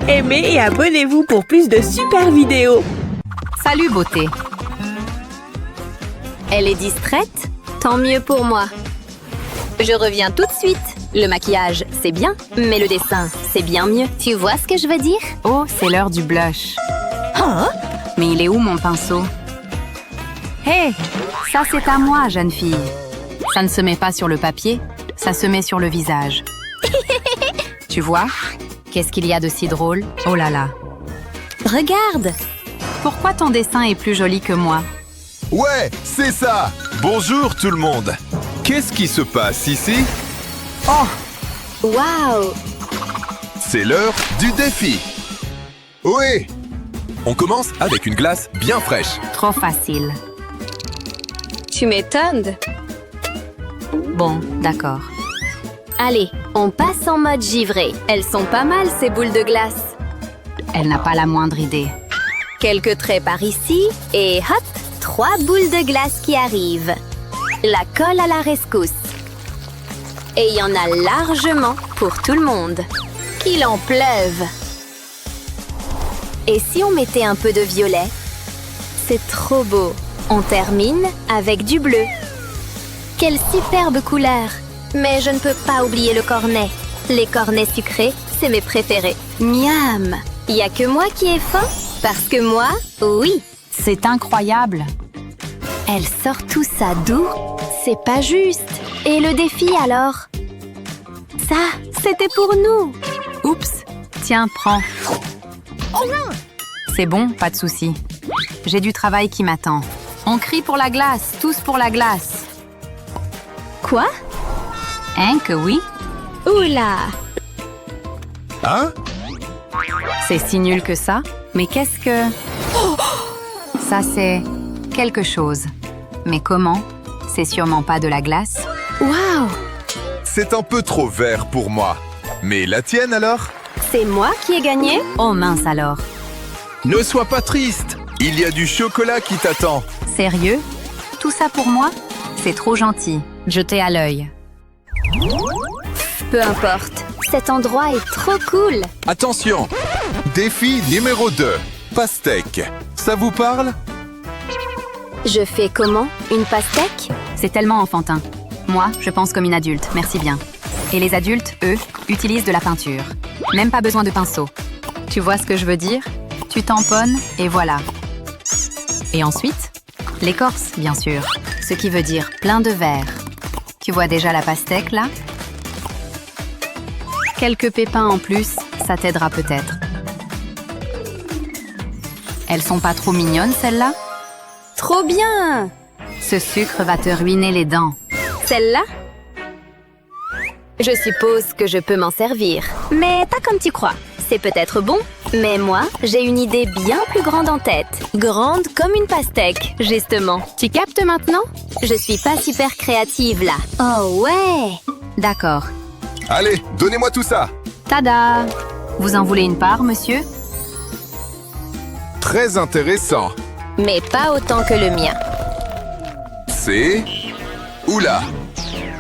Aimez et abonnez-vous pour plus de super vidéos. Salut, beauté. Elle est distraite? Tant mieux pour moi. Je reviens tout de suite. Le maquillage, c'est bien, mais le dessin, c'est bien mieux. Tu vois ce que je veux dire? Oh, c'est l'heure du blush. Hein? Mais il est où mon pinceau? Hé, ça c'est à moi, jeune fille. Ça ne se met pas sur le papier, ça se met sur le visage. Tu vois? Qu'est-ce qu'il y a de si drôle? Oh là là. Regarde! Pourquoi ton dessin est plus joli que moi? Ouais, c'est ça! Bonjour tout le monde! Qu'est-ce qui se passe ici? Oh, Waouh! C'est l'heure du défi! Oui! On commence avec une glace bien fraîche. trop facile. Tu m'étonnes. Bon, d'accord. Allez, on passe en mode givré. Elles sont pas mal, ces boules de glace. Elle n'a pas la moindre idée. Quelques traits par ici, et hop, 3 boules de glace qui arrivent. La colle à la rescousse. Et il y en a largement pour tout le monde. Qu'il en pleuve. Et si on mettait un peu de violet? C'est trop beau. On termine avec du bleu. Quelle superbe couleur! Mais je ne peux pas oublier le cornet. Les cornets sucrés, c'est mes préférés. Miam! Y a que moi qui ai faim? Parce que moi, oui. C'est incroyable. Elle sort tout ça d'où? C'est pas juste. Et le défi alors? Ça, c'était pour nous. Oups, tiens, prends. C'est bon, pas de souci. J'ai du travail qui m'attend. On crie pour la glace, tous pour la glace. Quoi? Hein que oui? Oula! Hein? C'est si nul que ça. Mais qu'est-ce que... Ça, c'est quelque chose. Mais comment? C'est sûrement pas de la glace. Waouh! C'est un peu trop vert pour moi. Mais la tienne alors? C'est moi qui ai gagné? Oh mince alors. Ne sois pas triste! Il y a du chocolat qui t'attend. Sérieux? Tout ça pour moi? C'est trop gentil. Jeté à l'œil. Peu importe. Cet endroit est trop cool. Attention! Défi numéro 2. Pastèque. Ça vous parle? Je fais comment? Une pastèque? C'est tellement enfantin. Moi, je pense comme une adulte, merci bien. Et les adultes, eux, utilisent de la peinture. Même pas besoin de pinceau. Tu vois ce que je veux dire? Tu tamponnes et voilà. Et ensuite, l'écorce, bien sûr. Ce qui veut dire plein de verre. Tu vois déjà la pastèque, là? Quelques pépins en plus, ça t'aidera peut-être. Elles sont pas trop mignonnes, celles-là? Trop bien! Ce sucre va te ruiner les dents. Celle-là? Je suppose que je peux m'en servir. Mais pas comme tu crois. C'est peut-être bon, mais moi, j'ai une idée bien plus grande en tête. Grande comme une pastèque, justement. Tu captes maintenant? Je suis pas super créative, là. Oh ouais! D'accord. Allez, donnez-moi tout ça! Tada! Vous en voulez une part, monsieur? Très intéressant. Mais pas autant que le mien. C'est... Oula!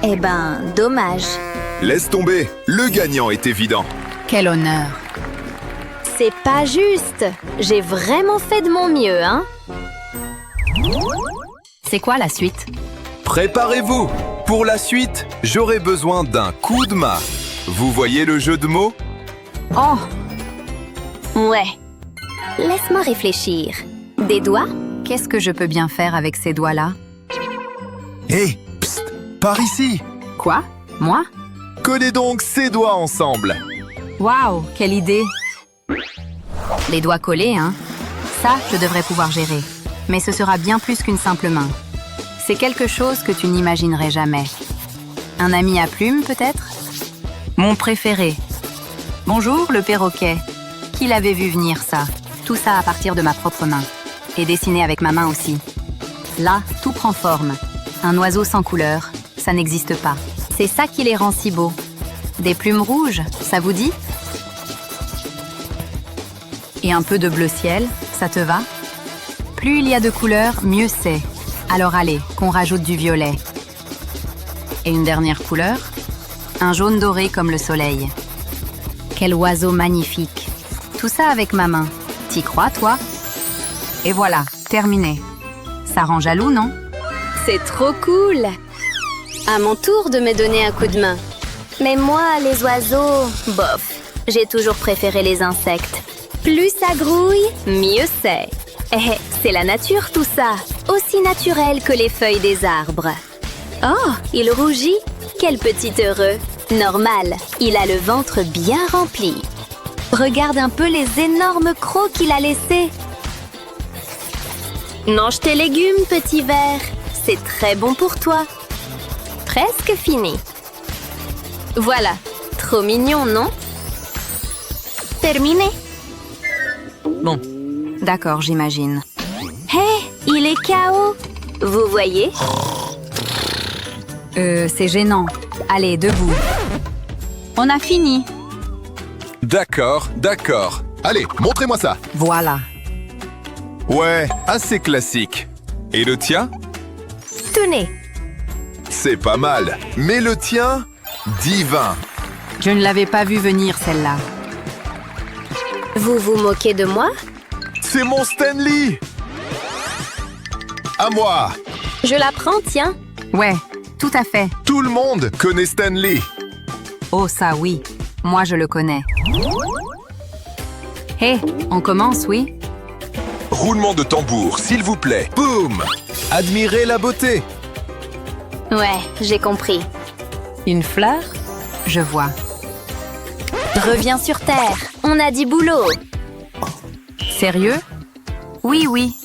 Eh ben, dommage. Laisse tomber, le gagnant est évident. Quel honneur! C'est pas juste. J'ai vraiment fait de mon mieux, hein? C'est quoi la suite? Préparez-vous! Pour la suite, j'aurai besoin d'un coup de main. Vous voyez le jeu de mots? Oh! Ouais. Laisse-moi réfléchir. Des doigts? Qu'est-ce que je peux bien faire avec ces doigts-là? Hé, psst, par ici! Quoi? Moi? Collez donc ces doigts ensemble. Waouh! Quelle idée! Les doigts collés, hein? Ça, je devrais pouvoir gérer. Mais ce sera bien plus qu'une simple main. C'est quelque chose que tu n'imaginerais jamais. Un ami à plumes, peut-être? Mon préféré. Bonjour, le perroquet. Qui l'avait vu venir, ça? Tout ça à partir de ma propre main. Et dessiné avec ma main aussi. Là, tout prend forme. Un oiseau sans couleur, ça n'existe pas. C'est ça qui les rend si beaux. Des plumes rouges, ça vous dit? Et un peu de bleu ciel, ça te va? Plus il y a de couleurs, mieux c'est. Alors allez, qu'on rajoute du violet. Et une dernière couleur? Un jaune doré comme le soleil. Quel oiseau magnifique! tout ça avec ma main. T'y crois, toi? Et voilà, terminé. Ça rend jaloux, non? C'est trop cool! À mon tour de me donner un coup de main. Mais moi, les oiseaux, bof. J'ai toujours préféré les insectes. Plus ça grouille, mieux c'est. Eh, c'est la nature tout ça. Aussi naturel que les feuilles des arbres. Oh, il rougit. Quel petit heureux. Normal, il a le ventre bien rempli. Regarde un peu les énormes crocs qu'il a laissés. Mange tes légumes, petit ver. C'est très bon pour toi. Presque fini. Voilà, trop mignon, non? Terminé. Bon, d'accord, j'imagine. Hé, il est KO. Vous voyez? C'est gênant. Allez, debout. On a fini. D'accord, d'accord. Allez, montrez-moi ça. Voilà. Ouais, assez classique. Et le tien? Tenez. C'est pas mal. Mais le tien? Divin. Je ne l'avais pas vu venir, celle-là. Vous vous moquez de moi? C'est mon Stanley. À moi. Je la prends, tiens. Ouais, tout à fait. Tout le monde connaît Stanley. Oh, ça, oui. Moi, je le connais. Hé, on commence, oui? Roulement de tambour, s'il vous plaît. Boum! Admirez la beauté. Ouais, j'ai compris. Une fleur? Je vois. Reviens sur Terre. On a dit boulot. Sérieux? Oui, oui.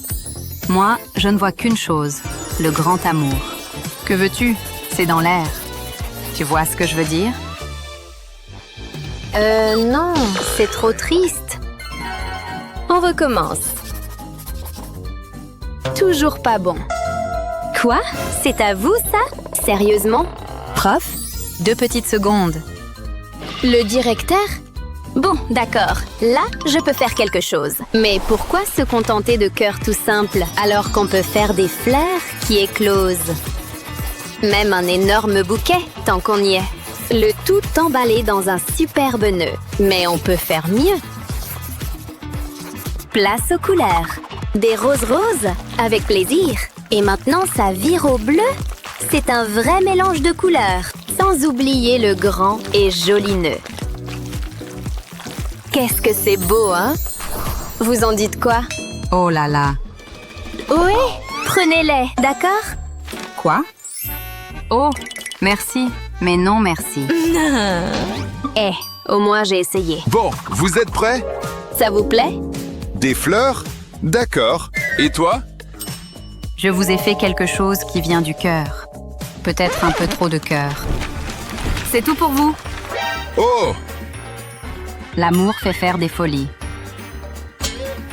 Moi, je ne vois qu'une chose, le grand amour. Que veux-tu? C'est dans l'air. Tu vois ce que je veux dire? Non, c'est trop triste. On recommence. Toujours pas bon. Quoi? C'est à vous, ça? Sérieusement? Prof? 2 petites secondes. Le directeur? Bon, d'accord. Là, je peux faire quelque chose. Mais pourquoi se contenter de cœurs tout simples alors qu'on peut faire des fleurs qui éclosent? Même un énorme bouquet, tant qu'on y est. Le tout emballé dans un superbe nœud. Mais on peut faire mieux. Place aux couleurs. Des roses roses, avec plaisir. Et maintenant, ça vire au bleu. C'est un vrai mélange de couleurs, sans oublier le grand et joli nœud. Qu'est-ce que c'est beau, hein? Vous en dites quoi? Oh là là. Oui, prenez-les, d'accord? Quoi? Oh, merci, mais non merci. Eh, au moins j'ai essayé. Bon, vous êtes prêts? Ça vous plaît? Des fleurs? D'accord. Et toi? Je vous ai fait quelque chose qui vient du cœur. Peut-être un peu trop de cœur. C'est tout pour vous. Oh! L'amour fait faire des folies.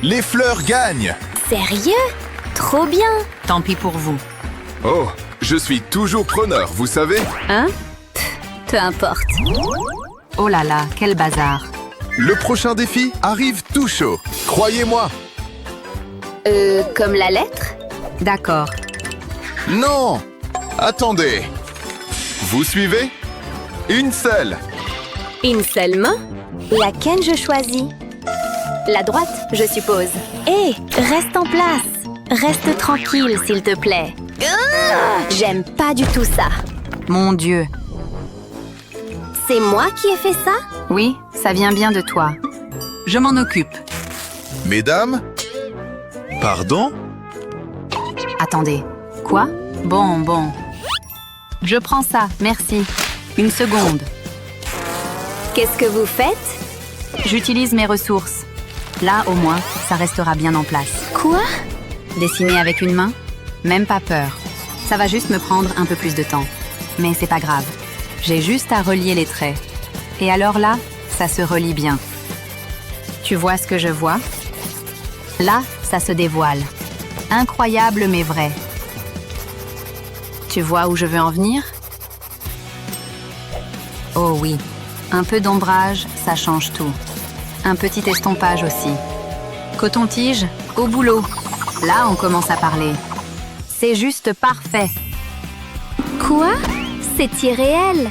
Les fleurs gagnent! Sérieux? Trop bien! Tant pis pour vous. Oh, je suis toujours preneur, vous savez? Hein? Peu importe. Oh là là, quel bazar. Le prochain défi arrive tout chaud. Croyez-moi. Comme la lettre? D'accord. Non! Attendez. Vous suivez? Une seule. Une seule main? Laquelle je choisis? La droite, je suppose. Hé, reste en place. Reste tranquille, s'il te plaît. J'aime pas du tout ça. Mon Dieu. C'est moi qui ai fait ça? Oui, ça vient bien de toi. Je m'en occupe. Mesdames? Pardon? Attendez. Quoi? Bon. Je prends ça, merci. Une seconde. Qu'est-ce que vous faites? J'utilise mes ressources. Là, au moins, ça restera bien en place. Quoi? Dessiner avec une main? Même pas peur. Ça va juste me prendre un peu plus de temps. Mais c'est pas grave. J'ai juste à relier les traits. Et alors là, ça se relie bien. Tu vois ce que je vois? Là, ça se dévoile. Incroyable mais vrai. Tu vois où je veux en venir? Oh oui. Un peu d'ombrage, ça change tout. Un petit estompage aussi. Coton-tige, au boulot. Là, on commence à parler. C'est juste parfait. Quoi? C'est irréel.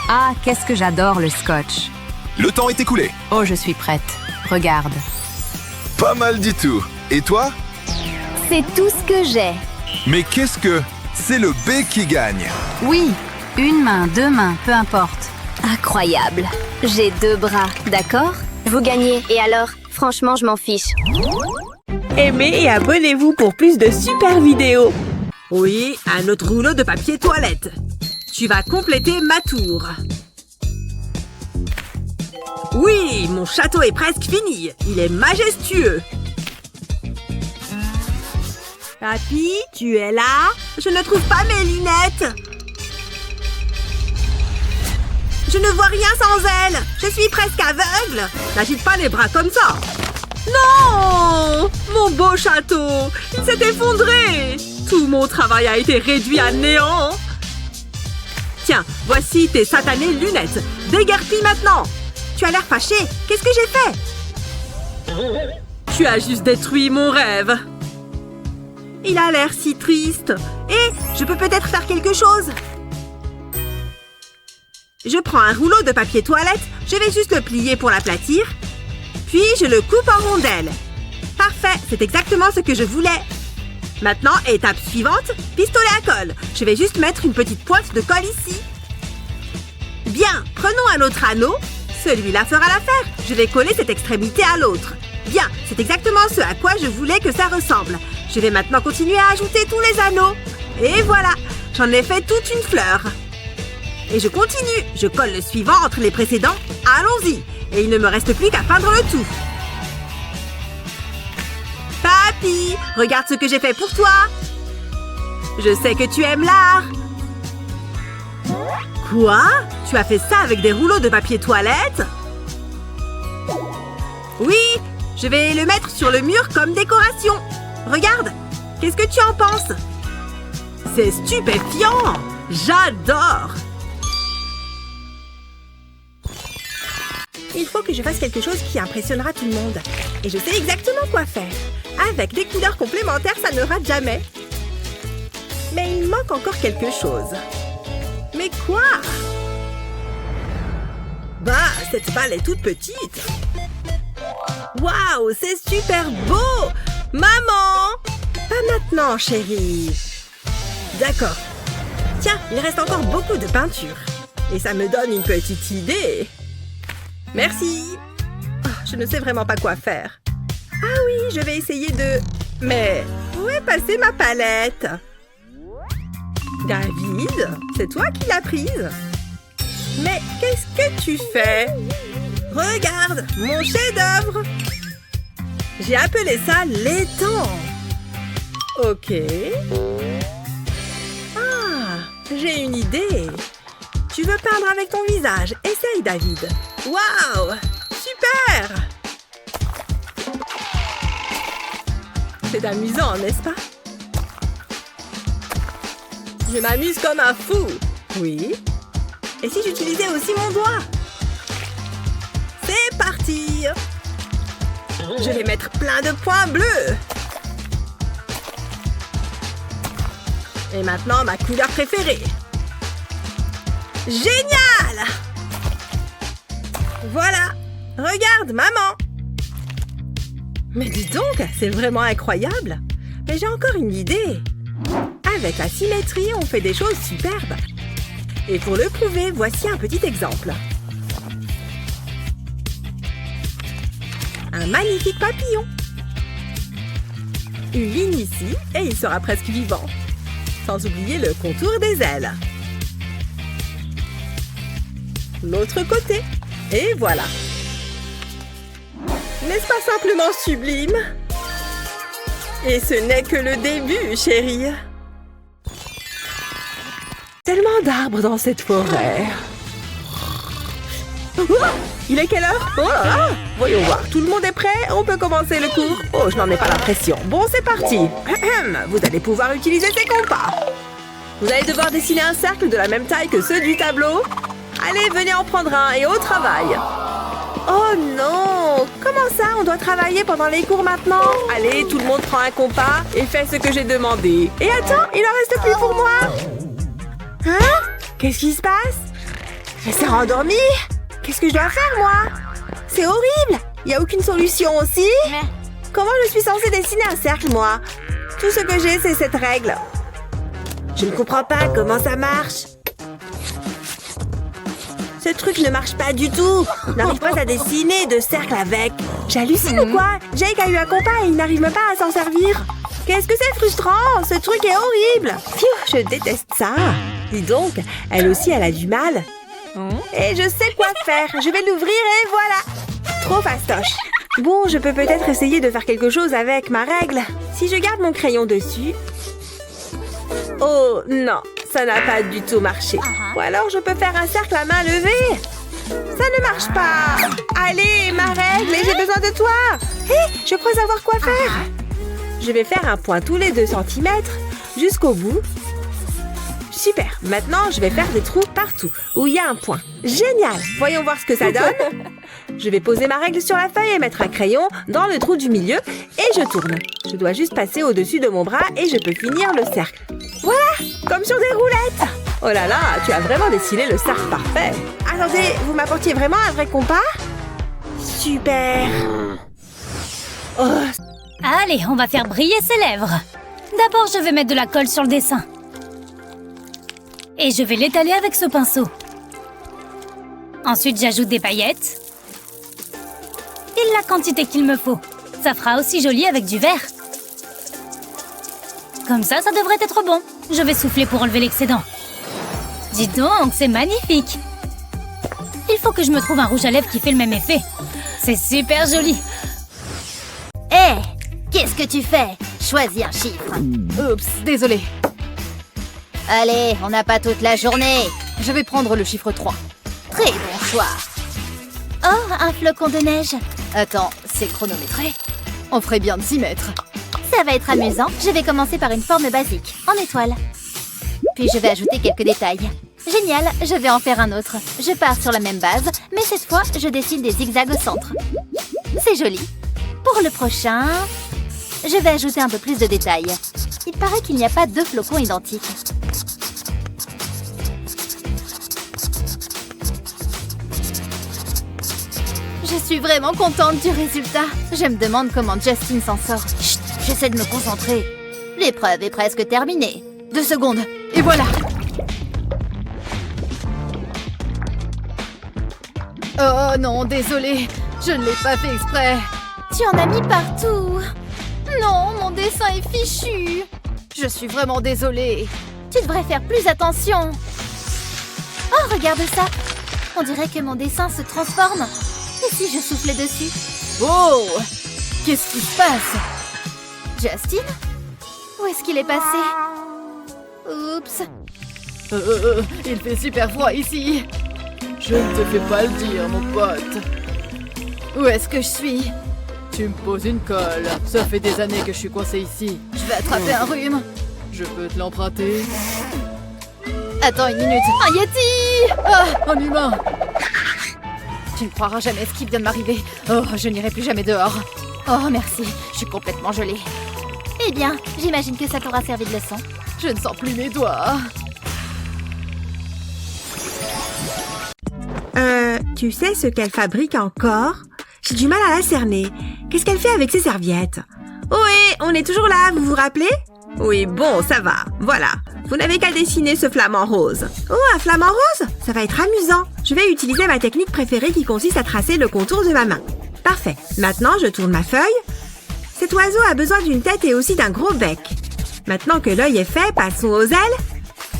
Ah, qu'est-ce que j'adore le scotch. Le temps est écoulé. Oh, je suis prête. Regarde. Pas mal du tout. Et toi? C'est tout ce que j'ai. Mais qu'est-ce que... C'est le B qui gagne. Oui, une main, deux mains, peu importe. Incroyable. J'ai 2 bras, d'accord? Vous gagnez. Et alors? Franchement, je m'en fiche. Aimez et abonnez-vous pour plus de super vidéos. Oui, un autre rouleau de papier toilette. Tu vas compléter ma tour. Oui, mon château est presque fini. Il est majestueux. Papy, tu es là? Je ne trouve pas mes lunettes. Je ne vois rien sans elles. Je suis presque aveugle. N'agite pas les bras comme ça. Non! Mon beau château! Il s'est effondré! Tout mon travail a été réduit à néant. Tiens, voici tes satanées lunettes. Déguerpis maintenant! Tu as l'air fâché. Qu'est-ce que j'ai fait? Tu as juste détruit mon rêve. Il a l'air si triste. Et je peux peut-être faire quelque chose. Je prends un rouleau de papier toilette. Je vais juste le plier pour l'aplatir. Puis je le coupe en rondelles. Parfait, c'est exactement ce que je voulais. Maintenant, étape suivante, pistolet à colle. Je vais juste mettre une petite pointe de colle ici. Bien, prenons un autre anneau. Celui-là fera l'affaire. Je vais coller cette extrémité à l'autre. Bien, c'est exactement ce à quoi je voulais que ça ressemble. Je vais maintenant continuer à ajouter tous les anneaux. Et voilà, j'en ai fait toute une fleur. Et je continue. Je colle le suivant entre les précédents. Allons-y. Et il ne me reste plus qu'à peindre le tout. Papy, regarde ce que j'ai fait pour toi. Je sais que tu aimes l'art. Quoi? Tu as fait ça avec des rouleaux de papier toilette? Oui, je vais le mettre sur le mur comme décoration. Regarde, qu'est-ce que tu en penses? C'est stupéfiant. J'adore. Il faut que je fasse quelque chose qui impressionnera tout le monde. Et je sais exactement quoi faire. Avec des couleurs complémentaires, ça ne rate jamais. Mais il manque encore quelque chose. Mais quoi? Bah, cette balle est toute petite. Waouh, c'est super beau! Maman! Pas maintenant, chérie. D'accord. Tiens, il reste encore beaucoup de peinture. Et ça me donne une petite idée. Merci. Oh, je ne sais vraiment pas quoi faire. Ah oui, je vais essayer de... Mais où est passée ma palette? David, c'est toi qui l'as prise? Mais qu'est-ce que tu fais? Regarde, mon chef-d'œuvre! J'ai appelé ça l'étang. Ok. Ah, j'ai une idée. Tu veux peindre avec ton visage? Essaye, David. Waouh! Super! C'est amusant, n'est-ce pas? Je m'amuse comme un fou. Oui. Et si j'utilisais aussi mon doigt? C'est parti! Je vais mettre plein de points bleus. Et maintenant, ma couleur préférée. Génial! Voilà! Regarde, maman! Mais dis donc, c'est vraiment incroyable! Mais j'ai encore une idée! Avec la symétrie, on fait des choses superbes! Et pour le prouver, voici un petit exemple. Un magnifique papillon! Une ligne ici, et il sera presque vivant. Sans oublier le contour des ailes. L'autre côté. Et voilà. N'est-ce pas simplement sublime? Et ce n'est que le début, chérie. Tellement d'arbres dans cette forêt. Oh, il est quelle heure? Oh là là! Voyons voir. Tout le monde est prêt? On peut commencer le cours? Oh, je n'en ai pas l'impression. Bon, c'est parti. Vous allez pouvoir utiliser ces compas. Vous allez devoir dessiner un cercle de la même taille que ceux du tableau. Allez, venez en prendre un et au travail. Oh non! Comment ça? On doit travailler pendant les cours maintenant? Allez, tout le monde prend un compas et fait ce que j'ai demandé. Et attends, il en reste plus pour moi. Hein? Qu'est-ce qui se passe? Elle s'est rendormie? Qu'est-ce que je dois faire, moi? C'est horrible! Y a aucune solution aussi? Comment je suis censée dessiner un cercle, moi? Tout ce que j'ai, c'est cette règle. Je ne comprends pas comment ça marche. Ce truc ne marche pas du tout. Je n'arrive pas à dessiner de cercle avec. J'hallucine ou quoi? Jake a eu un compas et il n'arrive même pas à s'en servir. Qu'est-ce que c'est frustrant! Ce truc est horrible! Pfiou, je déteste ça. Dis donc, elle aussi, elle a du mal. Et je sais quoi faire. Je vais l'ouvrir et voilà. Trop fastoche. Bon, je peux peut-être essayer de faire quelque chose avec ma règle. Si je garde mon crayon dessus... Oh non, ça n'a pas du tout marché. Ou alors je peux faire un cercle à main levée. Ça ne marche pas. Allez, ma règle, et j'ai besoin de toi. Hé, je crois savoir quoi faire. Je vais faire un point tous les 2 cm jusqu'au bout. Super. Maintenant, je vais faire des trous partout où il y a un point. Génial. Voyons voir ce que ça donne. Je vais poser ma règle sur la feuille et mettre un crayon dans le trou du milieu et je tourne. Je dois juste passer au-dessus de mon bras et je peux finir le cercle. Voilà, comme sur des roulettes. Oh là là, tu as vraiment dessiné le cercle parfait. Attendez, vous m'apportiez vraiment un vrai compas? Super. Oh. Allez, on va faire briller ses lèvres. D'abord, je vais mettre de la colle sur le dessin. Et je vais l'étaler avec ce pinceau. Ensuite, j'ajoute des paillettes. Et la quantité qu'il me faut. Ça fera aussi joli avec du vert. Comme ça devrait être bon. Je vais souffler pour enlever l'excédent. Dis donc, c'est magnifique. Il faut que je me trouve un rouge à lèvres qui fait le même effet. C'est super joli. Hé, qu'est-ce que tu fais? Choisis un chiffre. Oups, désolé. Allez, on n'a pas toute la journée. Je vais prendre le chiffre 3. Très bon choix. Oh, un flocon de neige. Attends, c'est chronométré? On ferait bien de s'y mettre. Ça va être amusant. Je vais commencer par une forme basique, en étoile. Puis je vais ajouter quelques détails. Génial, je vais en faire un autre. Je pars sur la même base, mais cette fois, je dessine des zigzags au centre. C'est joli. Pour le prochain, je vais ajouter un peu plus de détails. Il paraît qu'il n'y a pas 2 flocons identiques. Je suis vraiment contente du résultat. Je me demande comment Justin s'en sort. Chut, j'essaie de me concentrer. L'épreuve est presque terminée. 2 secondes, et voilà. Oh non, désolé. Je ne l'ai pas fait exprès. Tu en as mis partout. Non, mon dessin est fichu. Je suis vraiment désolée. Tu devrais faire plus attention. Oh, regarde ça. On dirait que mon dessin se transforme. Et si je soufflais dessus? Oh! Qu'est-ce qui se passe? Justin? Où est-ce qu'il est passé? Oups. Il fait super froid ici. Je ne te fais pas le dire, mon pote. Où est-ce que je suis? Tu me poses une colle. Ça fait des années que je suis coincée ici. Je vais attraper un rhume. Je peux te l'emprunter? Attends une minute. Un Yeti! Ah, un humain! Tu ne croiras jamais ce qui vient de m'arriver. Oh, je n'irai plus jamais dehors. Oh, merci. Je suis complètement gelée. Eh bien, j'imagine que ça t'aura servi de leçon. Je ne sens plus mes doigts. Tu sais ce qu'elle fabrique encore? J'ai du mal à la cerner. Qu'est-ce qu'elle fait avec ses serviettes? Oui, on est toujours là, vous vous rappelez? Oui, bon, ça va. Voilà. Vous n'avez qu'à dessiner ce flamant rose. Oh, un flamant rose? Ça va être amusant. Je vais utiliser ma technique préférée qui consiste à tracer le contour de ma main. Parfait. Maintenant, je tourne ma feuille. Cet oiseau a besoin d'une tête et aussi d'un gros bec. Maintenant que l'œil est fait, passons aux ailes.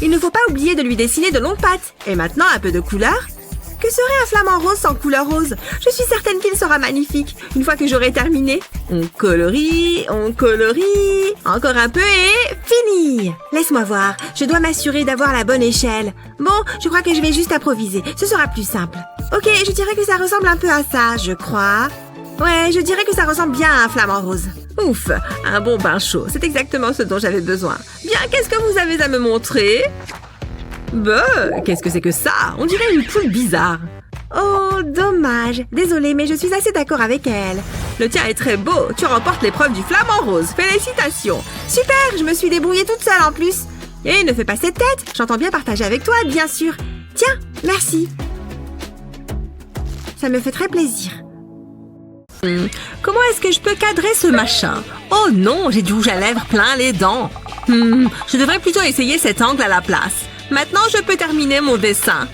Il ne faut pas oublier de lui dessiner de longues pattes. Et maintenant, un peu de couleur. Que serait un flamant rose sans couleur rose? Je suis certaine qu'il sera magnifique, une fois que j'aurai terminé. On colorie, encore un peu et fini! Laisse-moi voir, je dois m'assurer d'avoir la bonne échelle. Bon, je crois que je vais juste improviser, ce sera plus simple. Ok, je dirais que ça ressemble un peu à ça, je crois. Ouais, je dirais que ça ressemble bien à un flamant rose. Ouf, un bon bain chaud, c'est exactement ce dont j'avais besoin. Bien, qu'est-ce que vous avez à me montrer? Bah, qu'est-ce que c'est que ça? On dirait une poule bizarre. Oh, dommage. Désolée, mais je suis assez d'accord avec elle. Le tien est très beau. Tu remportes l'épreuve du flamant rose. Félicitations. Super, je me suis débrouillée toute seule en plus. Et ne fais pas cette tête. J'entends bien partager avec toi, bien sûr. Tiens, merci. Ça me fait très plaisir. Comment est-ce que je peux cadrer ce machin? Oh non, j'ai du rouge à lèvres plein les dents. Je devrais plutôt essayer cet angle à la place. Maintenant, je peux terminer mon dessin.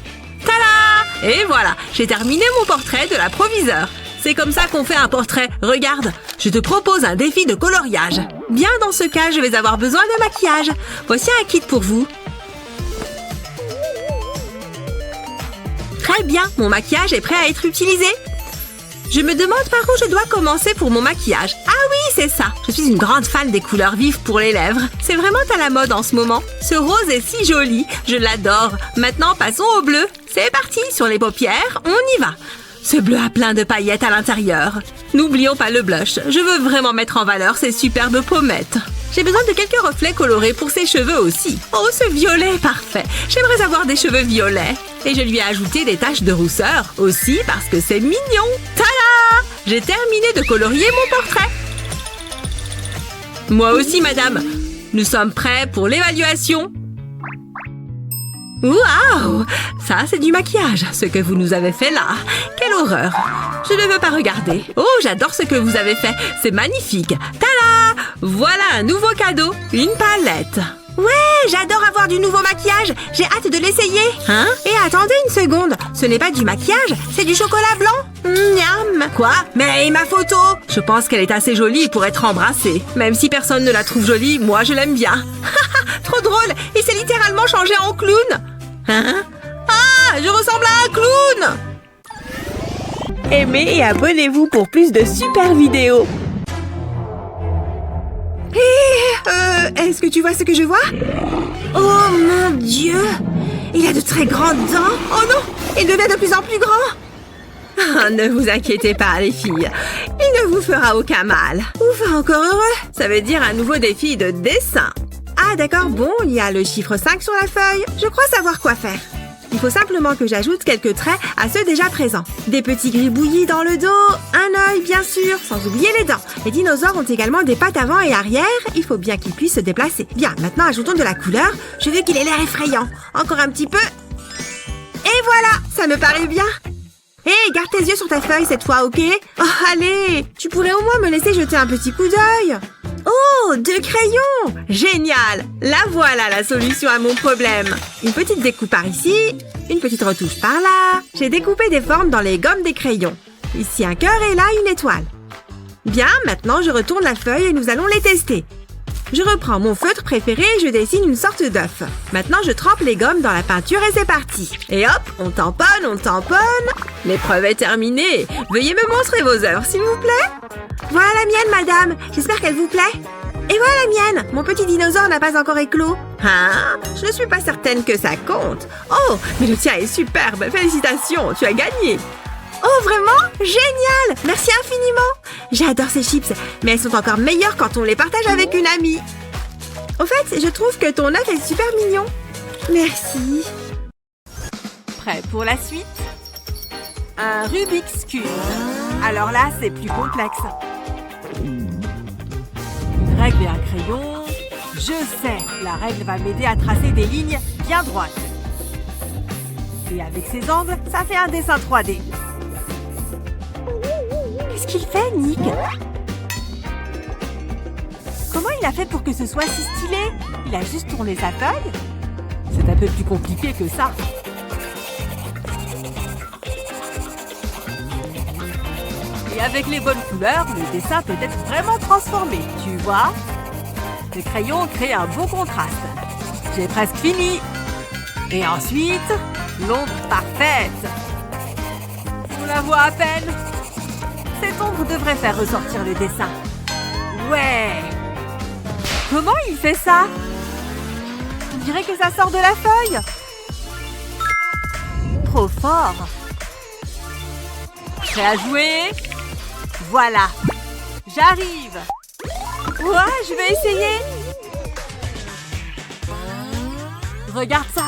Tada! Et voilà, j'ai terminé mon portrait de la proviseure. C'est comme ça qu'on fait un portrait. Regarde, je te propose un défi de coloriage. Bien, dans ce cas, je vais avoir besoin de maquillage. Voici un kit pour vous. Très bien, mon maquillage est prêt à être utilisé. Je me demande par où je dois commencer pour mon maquillage. Ah oui, c'est ça. Je suis une grande fan des couleurs vives pour les lèvres. C'est vraiment à la mode en ce moment. Ce rose est si joli. Je l'adore. Maintenant, passons au bleu. C'est parti, sur les paupières, on y va. Ce bleu a plein de paillettes à l'intérieur. N'oublions pas le blush. Je veux vraiment mettre en valeur ces superbes pommettes. J'ai besoin de quelques reflets colorés pour ses cheveux aussi. Oh, ce violet, parfait. J'aimerais avoir des cheveux violets. Et je lui ai ajouté des taches de rousseur aussi parce que c'est mignon. Tada! J'ai terminé de colorier mon portrait. Moi aussi, madame. Nous sommes prêts pour l'évaluation. Waouh! Ça, c'est du maquillage, ce que vous nous avez fait là. Quelle horreur! Je ne veux pas regarder. Oh, j'adore ce que vous avez fait. C'est magnifique. Tada! Voilà un nouveau cadeau. Une palette. Ouais, j'adore avoir du nouveau maquillage. J'ai hâte de l'essayer. Hein? Et attendez une seconde. Ce n'est pas du maquillage, c'est du chocolat blanc. Miam! Quoi? Mais ma photo? Je pense qu'elle est assez jolie pour être embrassée. Même si personne ne la trouve jolie, moi je l'aime bien. Trop drôle! Il s'est littéralement changé en clown. Hein? Ah! Je ressemble à un clown! Aimez et abonnez-vous pour plus de super vidéos. Est-ce que tu vois ce que je vois? Oh mon Dieu! Il a de très grandes dents. Oh non! Il devient de plus en plus grand. Ah, ne vous inquiétez pas, les filles. Il ne vous fera aucun mal. Ouf, encore heureux. Ça veut dire un nouveau défi de dessin. Ah, d'accord, bon, il y a le chiffre 5 sur la feuille. Je crois savoir quoi faire. Il faut simplement que j'ajoute quelques traits à ceux déjà présents. Des petits gribouillis dans le dos, un œil bien sûr, sans oublier les dents. Les dinosaures ont également des pattes avant et arrière, il faut bien qu'ils puissent se déplacer. Bien, maintenant ajoutons de la couleur, je veux qu'il ait l'air effrayant. Encore un petit peu. Et voilà, ça me paraît bien. Hé, garde tes yeux sur ta feuille cette fois, ok? Oh, allez, tu pourrais au moins me laisser jeter un petit coup d'œil. Oh, 2 crayons! Génial! La voilà la solution à mon problème. Une petite découpe par ici, une petite retouche par là. J'ai découpé des formes dans les gommes des crayons. Ici un cœur et là une étoile. Bien, maintenant je retourne la feuille et nous allons les tester. Je reprends mon feutre préféré et je dessine une sorte d'œuf. Maintenant, je trempe les gommes dans la peinture et c'est parti. Et hop, on tamponne, on tamponne. L'épreuve est terminée. Veuillez me montrer vos œuvres, s'il vous plaît. Voilà la mienne, madame. J'espère qu'elle vous plaît. Et voilà la mienne. Mon petit dinosaure n'a pas encore éclos. Hein? Je ne suis pas certaine que ça compte. Oh, mais le tien est superbe. Félicitations, tu as gagné. Oh, vraiment? Génial! Merci infiniment! J'adore ces chips, mais elles sont encore meilleures quand on les partage avec une amie. Au fait, je trouve que ton œuf est super mignon. Merci. Prêt pour la suite? Un Rubik's Cube. Alors là, c'est plus complexe. Une règle et un crayon. Je sais, la règle va m'aider à tracer des lignes bien droites. Et avec ces angles, ça fait un dessin 3D. Qu'est-ce qu'il fait, Nick? Comment il a fait pour que ce soit si stylé? Il a juste tourné sa feuille? C'est un peu plus compliqué que ça. Et avec les bonnes couleurs, le dessin peut être vraiment transformé, tu vois? Le crayon crée un beau contraste. J'ai presque fini. Et ensuite, l'ombre parfaite. On la voit à peine. Cette ombre devrait faire ressortir le dessin. Ouais! Comment il fait ça? On dirait que ça sort de la feuille. Trop fort. Prêt à jouer? Voilà. J'arrive. Ouais, je vais essayer. Regarde ça.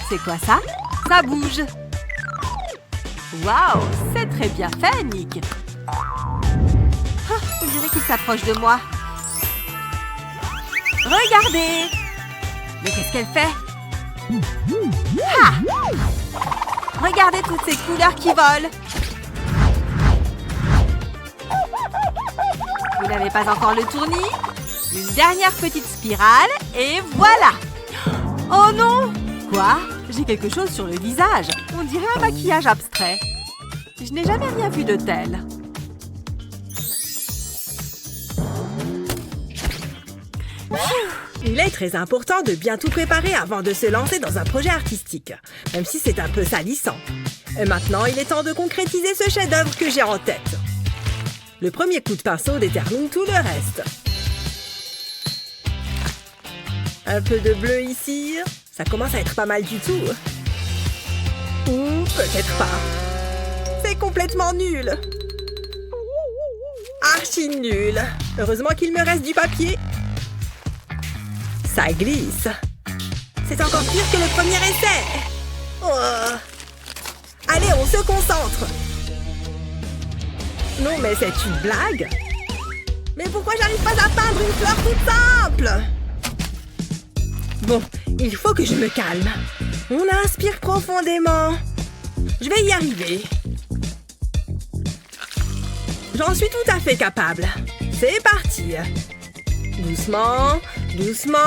C'est quoi ça? Ça bouge. Waouh, c'est très bien fait, Nick. Oh, on dirait qu'il s'approche de moi. Regardez. Mais qu'est-ce qu'elle fait? Ah! Regardez toutes ces couleurs qui volent. Vous n'avez pas encore le tournis? Une dernière petite spirale, et voilà! Oh non! Quoi? J'ai quelque chose sur le visage. On dirait un maquillage abstrait. Je n'ai jamais rien vu de tel. Il est très important de bien tout préparer avant de se lancer dans un projet artistique, même si c'est un peu salissant. Et maintenant, il est temps de concrétiser ce chef-d'œuvre que j'ai en tête. Le premier coup de pinceau détermine tout le reste. Un peu de bleu ici. Ça commence à être pas mal du tout. Ou peut-être pas. C'est complètement nul. Archi nul. Heureusement qu'il me reste du papier. Ça glisse. C'est encore pire que le premier essai. Oh. Allez, on se concentre. Non, mais c'est une blague. Mais pourquoi j'arrive pas à peindre une fleur toute simple? Bon, il faut que je me calme. On inspire profondément. Je vais y arriver. J'en suis tout à fait capable. C'est parti. Doucement, doucement.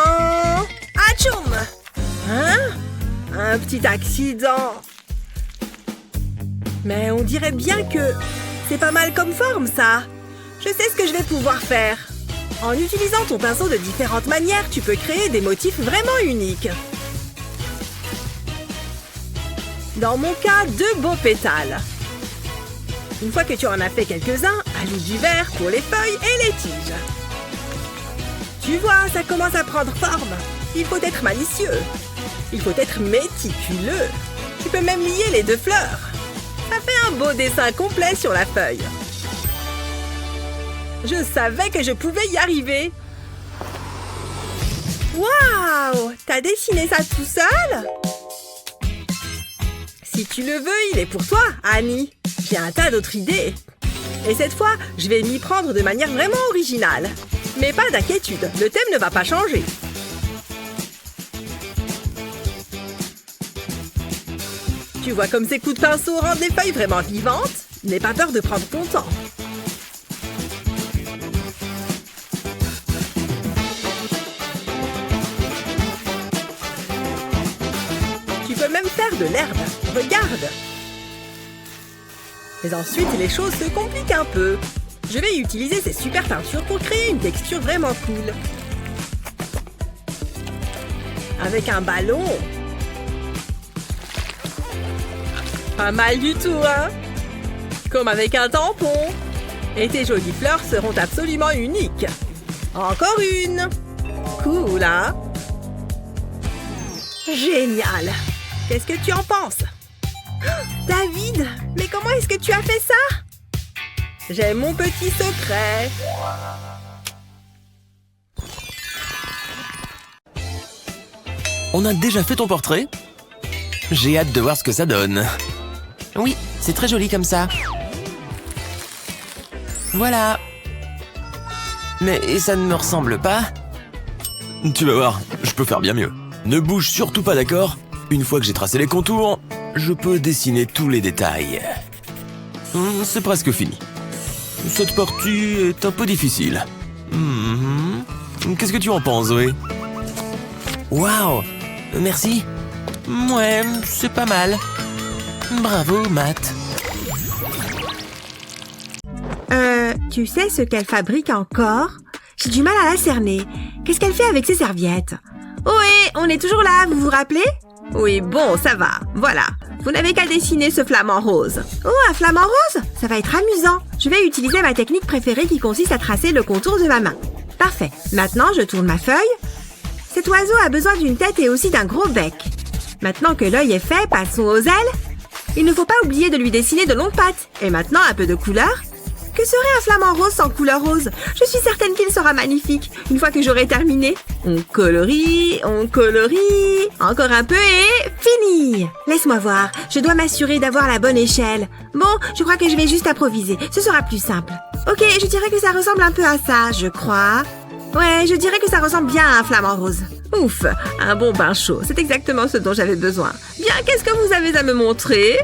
Atchoum! Hein? Un petit accident. Mais on dirait bien que c'est pas mal comme forme, ça. Je sais ce que je vais pouvoir faire. En utilisant ton pinceau de différentes manières, tu peux créer des motifs vraiment uniques. Dans mon cas, 2 beaux pétales. Une fois que tu en as fait quelques-uns, ajoute du vert pour les feuilles et les tiges. Tu vois, ça commence à prendre forme. Il faut être malicieux. Il faut être méticuleux. Tu peux même lier les 2 fleurs. Ça fait un beau dessin complet sur la feuille. Je savais que je pouvais y arriver. Waouh! T'as dessiné ça tout seul? Si tu le veux, il est pour toi, Annie. J'ai un tas d'autres idées. Et cette fois, je vais m'y prendre de manière vraiment originale. Mais pas d'inquiétude, le thème ne va pas changer. Tu vois comme ces coups de pinceau rendent les feuilles vraiment vivantes? N'aie pas peur de prendre ton temps. Tu peux même faire de l'herbe. Regarde! Mais ensuite, les choses se compliquent un peu. Je vais utiliser ces super peintures pour créer une texture vraiment cool. Avec un ballon. Pas mal du tout, hein? Comme avec un tampon. Et tes jolies fleurs seront absolument uniques. Encore une. Cool, hein? Génial. Qu'est-ce que tu en penses? David, mais comment est-ce que tu as fait ça? J'ai mon petit secret. On a déjà fait ton portrait? J'ai hâte de voir ce que ça donne. Oui, c'est très joli comme ça. Voilà. Mais ça ne me ressemble pas. Tu vas voir, je peux faire bien mieux. Ne bouge surtout pas, d'accord? Une fois que j'ai tracé les contours, je peux dessiner tous les détails. C'est presque fini. Cette partie est un peu difficile. Qu'est-ce que tu en penses, Zoé? Waouh! Merci. Ouais, c'est pas mal. Bravo, Matt. Tu sais ce qu'elle fabrique encore? J'ai du mal à la cerner. Qu'est-ce qu'elle fait avec ses serviettes? Oui, on est toujours là, vous vous rappelez? Oui, bon, ça va. Voilà. Vous n'avez qu'à dessiner ce flamant rose. Oh, un flamant rose? Ça va être amusant. Je vais utiliser ma technique préférée qui consiste à tracer le contour de ma main. Parfait. Maintenant, je tourne ma feuille. Cet oiseau a besoin d'une tête et aussi d'un gros bec. Maintenant que l'œil est fait, passons aux ailes. Il ne faut pas oublier de lui dessiner de longues pattes. Et maintenant, un peu de couleur. Que serait un flamant rose sans couleur rose? Je suis certaine qu'il sera magnifique. Une fois que j'aurai terminé, on colorie, encore un peu et fini. Laisse-moi voir, je dois m'assurer d'avoir la bonne échelle. Bon, je crois que je vais juste improviser, ce sera plus simple. Ok, je dirais que ça ressemble un peu à ça, je crois. Ouais, je dirais que ça ressemble bien à un flamant rose. Ouf, un bon bain chaud, c'est exactement ce dont j'avais besoin. Bien, qu'est-ce que vous avez à me montrer?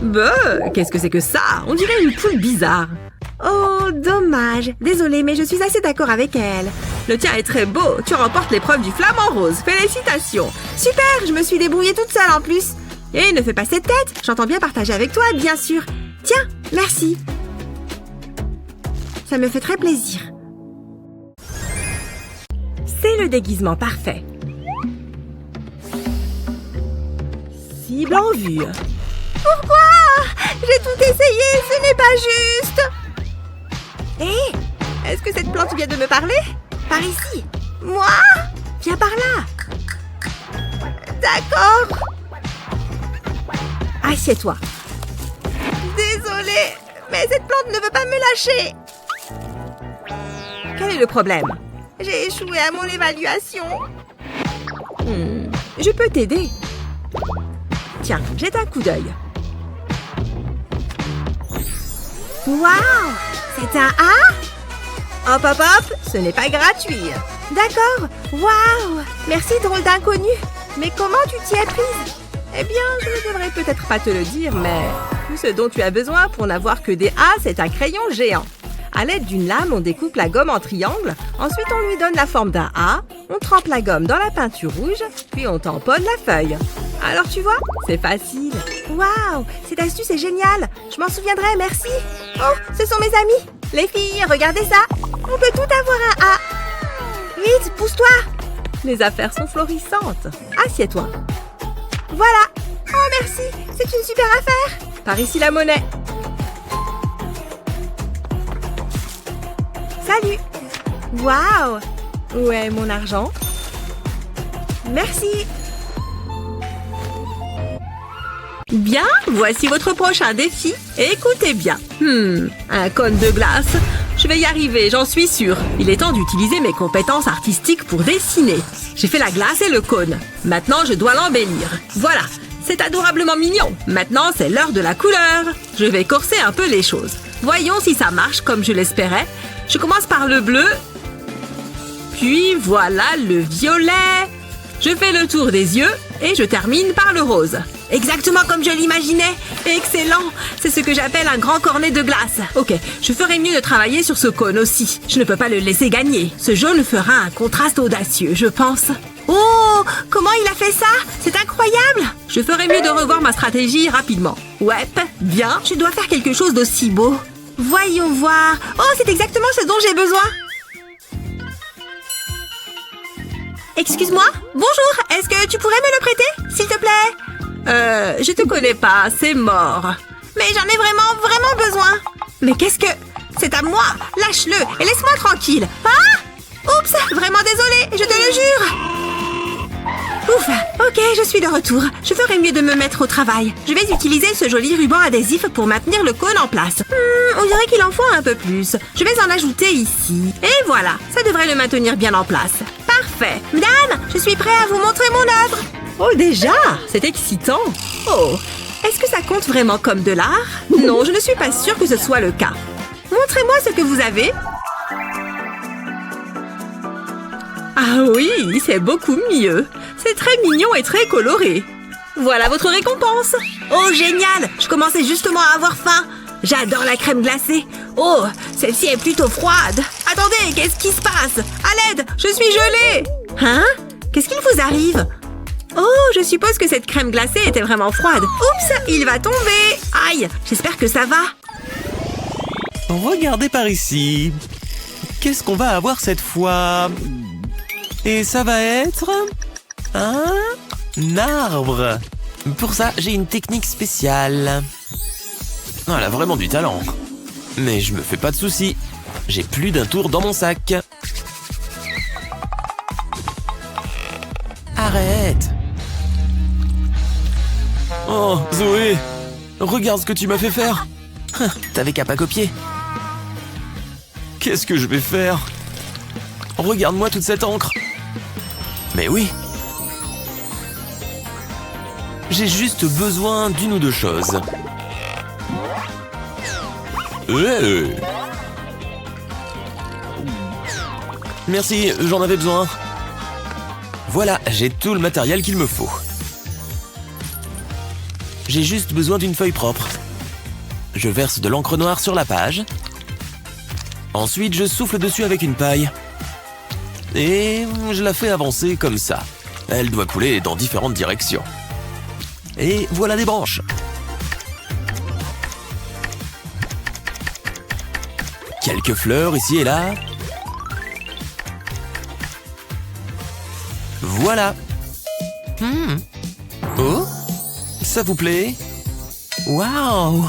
Bah, qu'est-ce que c'est que ça? On dirait une poule bizarre. Oh, dommage. Désolée, mais je suis assez d'accord avec elle. Le tien est très beau. Tu remportes l'épreuve du flamant rose. Félicitations. Super, je me suis débrouillée toute seule en plus. Et ne fais pas cette tête. J'entends bien partager avec toi, bien sûr. Tiens, merci. Ça me fait très plaisir. C'est le déguisement parfait. Cible en vue. Pourquoi? J'ai tout essayé, ce n'est pas juste. Hé, est-ce que cette plante vient de me parler? Par ici. Moi? Viens par là. D'accord. Assieds-toi. Désolée, mais cette plante ne veut pas me lâcher. Quel est le problème? J'ai échoué à mon évaluation. Je peux t'aider. Tiens, jette un coup d'œil. Waouh! C'est un A? Hop, hop, hop, ce n'est pas gratuit. D'accord. Waouh! Merci, drôle d'inconnu. Mais comment tu t'y es prise? Eh bien, je ne devrais peut-être pas te le dire, mais tout ce dont tu as besoin pour n'avoir que des A, c'est un crayon géant. À l'aide d'une lame, on découpe la gomme en triangle. Ensuite, on lui donne la forme d'un A. On trempe la gomme dans la peinture rouge, puis on tamponne la feuille. Alors, tu vois, c'est facile. Waouh, cette astuce est géniale. Je m'en souviendrai, merci. Oh, ce sont mes amis. Les filles, regardez ça. On peut tout avoir un A. Vite, pousse-toi. Les affaires sont florissantes. Assieds-toi. Voilà. Oh, merci. C'est une super affaire. Par ici la monnaie. Salut. Waouh. Où est mon argent? Merci. Bien, voici votre prochain défi. Écoutez bien. Un cône de glace. Je vais y arriver, j'en suis sûre. Il est temps d'utiliser mes compétences artistiques pour dessiner. J'ai fait la glace et le cône. Maintenant, je dois l'embellir. Voilà, c'est adorablement mignon. Maintenant, c'est l'heure de la couleur. Je vais corser un peu les choses. Voyons si ça marche comme je l'espérais. Je commence par le bleu. Puis voilà le violet. Je fais le tour des yeux et je termine par le rose. Exactement comme je l'imaginais. Excellent. C'est ce que j'appelle un grand cornet de glace. Ok, je ferais mieux de travailler sur ce cône aussi. Je ne peux pas le laisser gagner. Ce jaune fera un contraste audacieux, je pense. Oh, comment il a fait ça? C'est incroyable. Je ferais mieux de revoir ma stratégie rapidement. Ouais, bien. Je dois faire quelque chose d'aussi beau. Voyons voir. Oh, c'est exactement ce dont j'ai besoin. Excuse-moi. Bonjour. Est-ce que tu pourrais me le prêter, s'il te plaît? Je te connais pas, c'est mort. Mais j'en ai vraiment besoin. Mais qu'est-ce que... C'est à moi. Lâche-le et laisse-moi tranquille. Ah! Oups, vraiment désolée, je te le jure. Ouf, ok, je suis de retour. Je ferais mieux de me mettre au travail. Je vais utiliser ce joli ruban adhésif pour maintenir le cône en place. On dirait qu'il en faut un peu plus. Je vais en ajouter ici. Et voilà, ça devrait le maintenir bien en place. Parfait. Mesdames, je suis prêt à vous montrer mon œuvre. Oh, déjà? C'est excitant. Oh, est-ce que ça compte vraiment comme de l'art? Non, je ne suis pas sûre que ce soit le cas. Montrez-moi ce que vous avez. Ah oui, c'est beaucoup mieux. C'est très mignon et très coloré. Voilà votre récompense. Oh, génial! Je commençais justement à avoir faim. J'adore la crème glacée. Oh, celle-ci est plutôt froide. Attendez, qu'est-ce qui se passe? À l'aide, je suis gelée. Hein? Qu'est-ce qu'il vous arrive? Oh, je suppose que cette crème glacée était vraiment froide. Oups, il va tomber. Aïe, j'espère que ça va. Regardez par ici. Qu'est-ce qu'on va avoir cette fois? Et ça va être... un arbre. Pour ça, j'ai une technique spéciale. Oh, elle a vraiment du talent. Mais je me fais pas de soucis. J'ai plus d'un tour dans mon sac. Arrête. Oh, Zoé. Regarde ce que tu m'as fait faire. T'avais qu'à pas copier. Qu'est-ce que je vais faire? Regarde-moi toute cette encre. Mais oui. J'ai juste besoin d'une ou deux choses. Merci, j'en avais besoin. Voilà, j'ai tout le matériel qu'il me faut. J'ai juste besoin d'une feuille propre. Je verse de l'encre noire sur la page. Ensuite, je souffle dessus avec une paille. Et je la fais avancer comme ça. Elle doit couler dans différentes directions. Et voilà des branches. Quelques fleurs ici et là. Voilà. Oh, ça vous plaît? Waouh!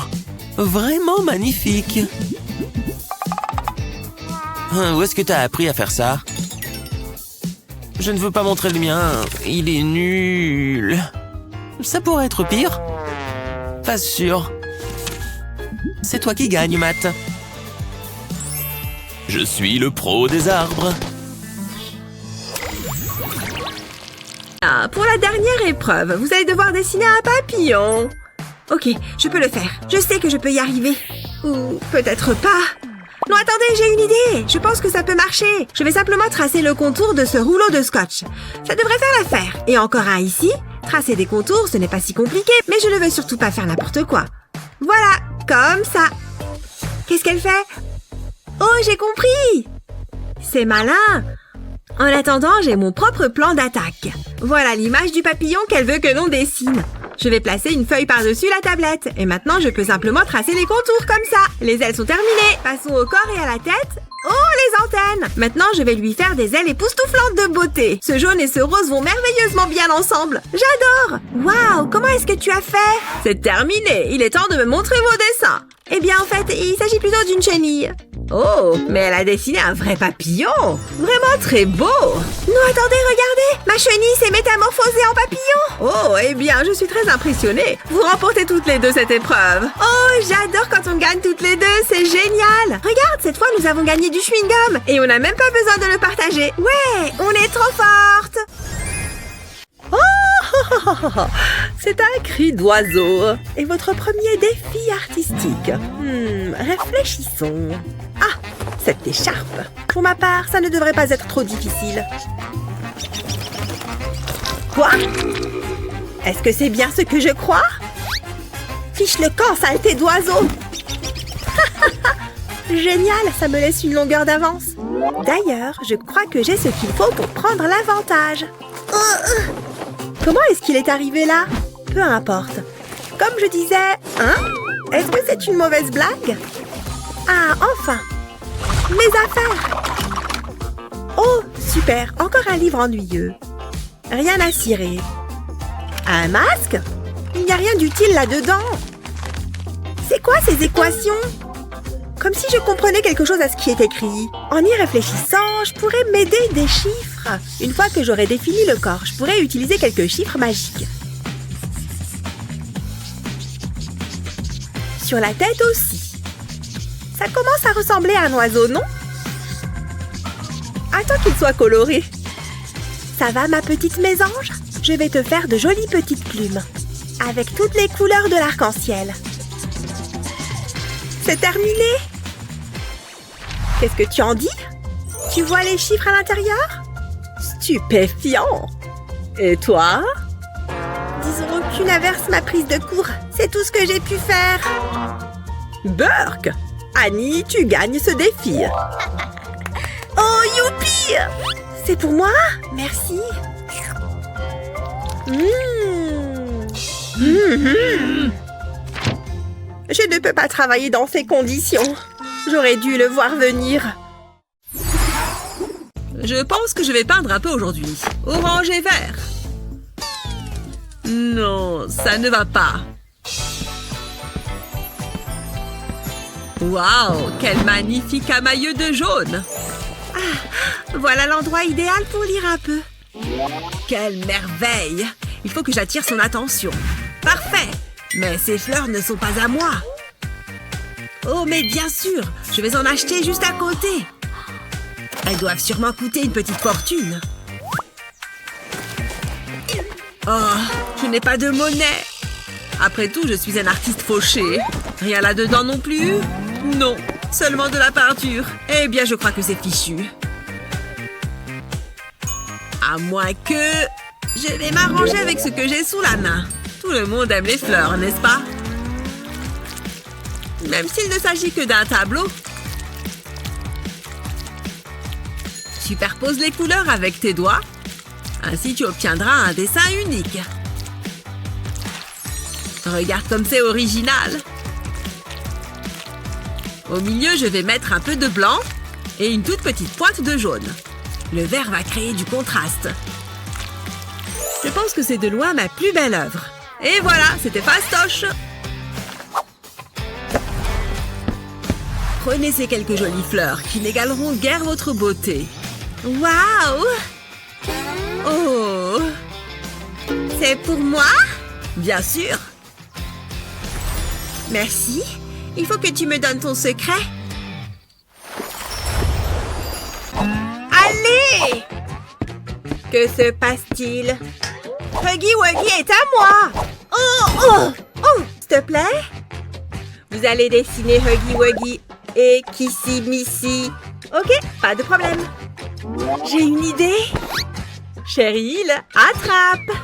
Vraiment magnifique. Où est-ce que t'as appris à faire ça? Je ne veux pas montrer le mien. Il est nul. Ça pourrait être pire. Pas sûr. C'est toi qui gagne, Matt. Je suis le pro des arbres. Ah, pour la dernière épreuve, vous allez devoir dessiner un papillon. Ok, je peux le faire. Je sais que je peux y arriver. Ou peut-être pas. Non, attendez, j'ai une idée. Je pense que ça peut marcher. Je vais simplement tracer le contour de ce rouleau de scotch. Ça devrait faire l'affaire. Et encore un ici. Tracer des contours, ce n'est pas si compliqué, mais je ne veux surtout pas faire n'importe quoi. Voilà, comme ça. Qu'est-ce qu'elle fait? Oh, j'ai compris! C'est malin! En attendant, j'ai mon propre plan d'attaque. Voilà l'image du papillon qu'elle veut que l'on dessine. Je vais placer une feuille par-dessus la tablette. Et maintenant, je peux simplement tracer les contours comme ça. Les ailes sont terminées. Passons au corps et à la tête. Oh, les antennes! Maintenant, je vais lui faire des ailes époustouflantes de beauté. Ce jaune et ce rose vont merveilleusement bien ensemble. J'adore! Waouh, comment est-ce que tu as fait? C'est terminé. Il est temps de me montrer vos dessins. Eh bien, en fait, il s'agit plutôt d'une chenille. Oh, mais elle a dessiné un vrai papillon. Vraiment très beau. Non, attendez, regardez. Ma chenille s'est métamorphosée en papillon. Oh, eh bien, je suis très impressionnée. Vous remportez toutes les deux cette épreuve. Oh, j'adore quand on gagne toutes les deux. C'est génial. Regarde, cette fois, nous avons gagné du chewing-gum. Et on n'a même pas besoin de le partager. Ouais, on est trop forte. Oh, c'est un cri d'oiseau. Et votre premier défi artistique? Réfléchissons. Ah, cette écharpe. Pour ma part, ça ne devrait pas être trop difficile. Quoi? Est-ce que c'est bien ce que je crois? Fiche le camp, saleté d'oiseau. Génial, ça me laisse une longueur d'avance. D'ailleurs, je crois que j'ai ce qu'il faut pour prendre l'avantage. Comment est-ce qu'il est arrivé là? Peu importe. Comme je disais... Hein? Est-ce que c'est une mauvaise blague? Ah, enfin! Mes affaires! Oh, super! Encore un livre ennuyeux. Rien à cirer. Un masque? Il n'y a rien d'utile là-dedans. C'est quoi ces équations? Comme si je comprenais quelque chose à ce qui est écrit. En y réfléchissant, je pourrais m'aider des chiffres. Une fois que j'aurai défini le corps, je pourrais utiliser quelques chiffres magiques. Sur la tête aussi. Ça commence à ressembler à un oiseau, non? Attends qu'il soit coloré. Ça va, ma petite mésange? Je vais te faire de jolies petites plumes. Avec toutes les couleurs de l'arc-en-ciel. C'est terminé? Qu'est-ce que tu en dis? Tu vois les chiffres à l'intérieur? Stupéfiant! Et toi? Disons qu'une averse m'a prise de court. C'est tout ce que j'ai pu faire. Burk! Annie, tu gagnes ce défi. Oh, youpi! C'est pour moi? Merci. Je ne peux pas travailler dans ces conditions. J'aurais dû le voir venir. Je pense que je vais peindre un peu aujourd'hui. Orange et vert. Non, ça ne va pas. Waouh, quel magnifique amailleux de jaune. Ah, voilà l'endroit idéal pour lire un peu. Quelle merveille! Il faut que j'attire son attention. Parfait! Mais ces fleurs ne sont pas à moi. Oh, mais bien sûr, je vais en acheter juste à côté. Elles doivent sûrement coûter une petite fortune. Oh, je n'ai pas de monnaie. Après tout, je suis un artiste fauché. Rien là-dedans non plus? Non, seulement de la peinture. Eh bien, je crois que c'est fichu. À moins que... Je vais m'arranger avec ce que j'ai sous la main. Tout le monde aime les fleurs, n'est-ce pas? Même s'il ne s'agit que d'un tableau. Superpose les couleurs avec tes doigts. Ainsi, tu obtiendras un dessin unique. Regarde comme c'est original. Au milieu, je vais mettre un peu de blanc et une toute petite pointe de jaune. Le vert va créer du contraste. Je pense que c'est de loin ma plus belle œuvre. Et voilà, c'était fastoche. Prenez ces quelques jolies fleurs qui n'égaleront guère votre beauté. Waouh! Oh! C'est pour moi? Bien sûr. Merci. Il faut que tu me donnes ton secret. Allez! Que se passe-t-il? Huggy Wuggy est à moi! Oh! S'il te plaît? Vous allez dessiner Huggy Wuggy et Kissy Missy. Ok, pas de problème. J'ai une idée. Cheryl, attrape!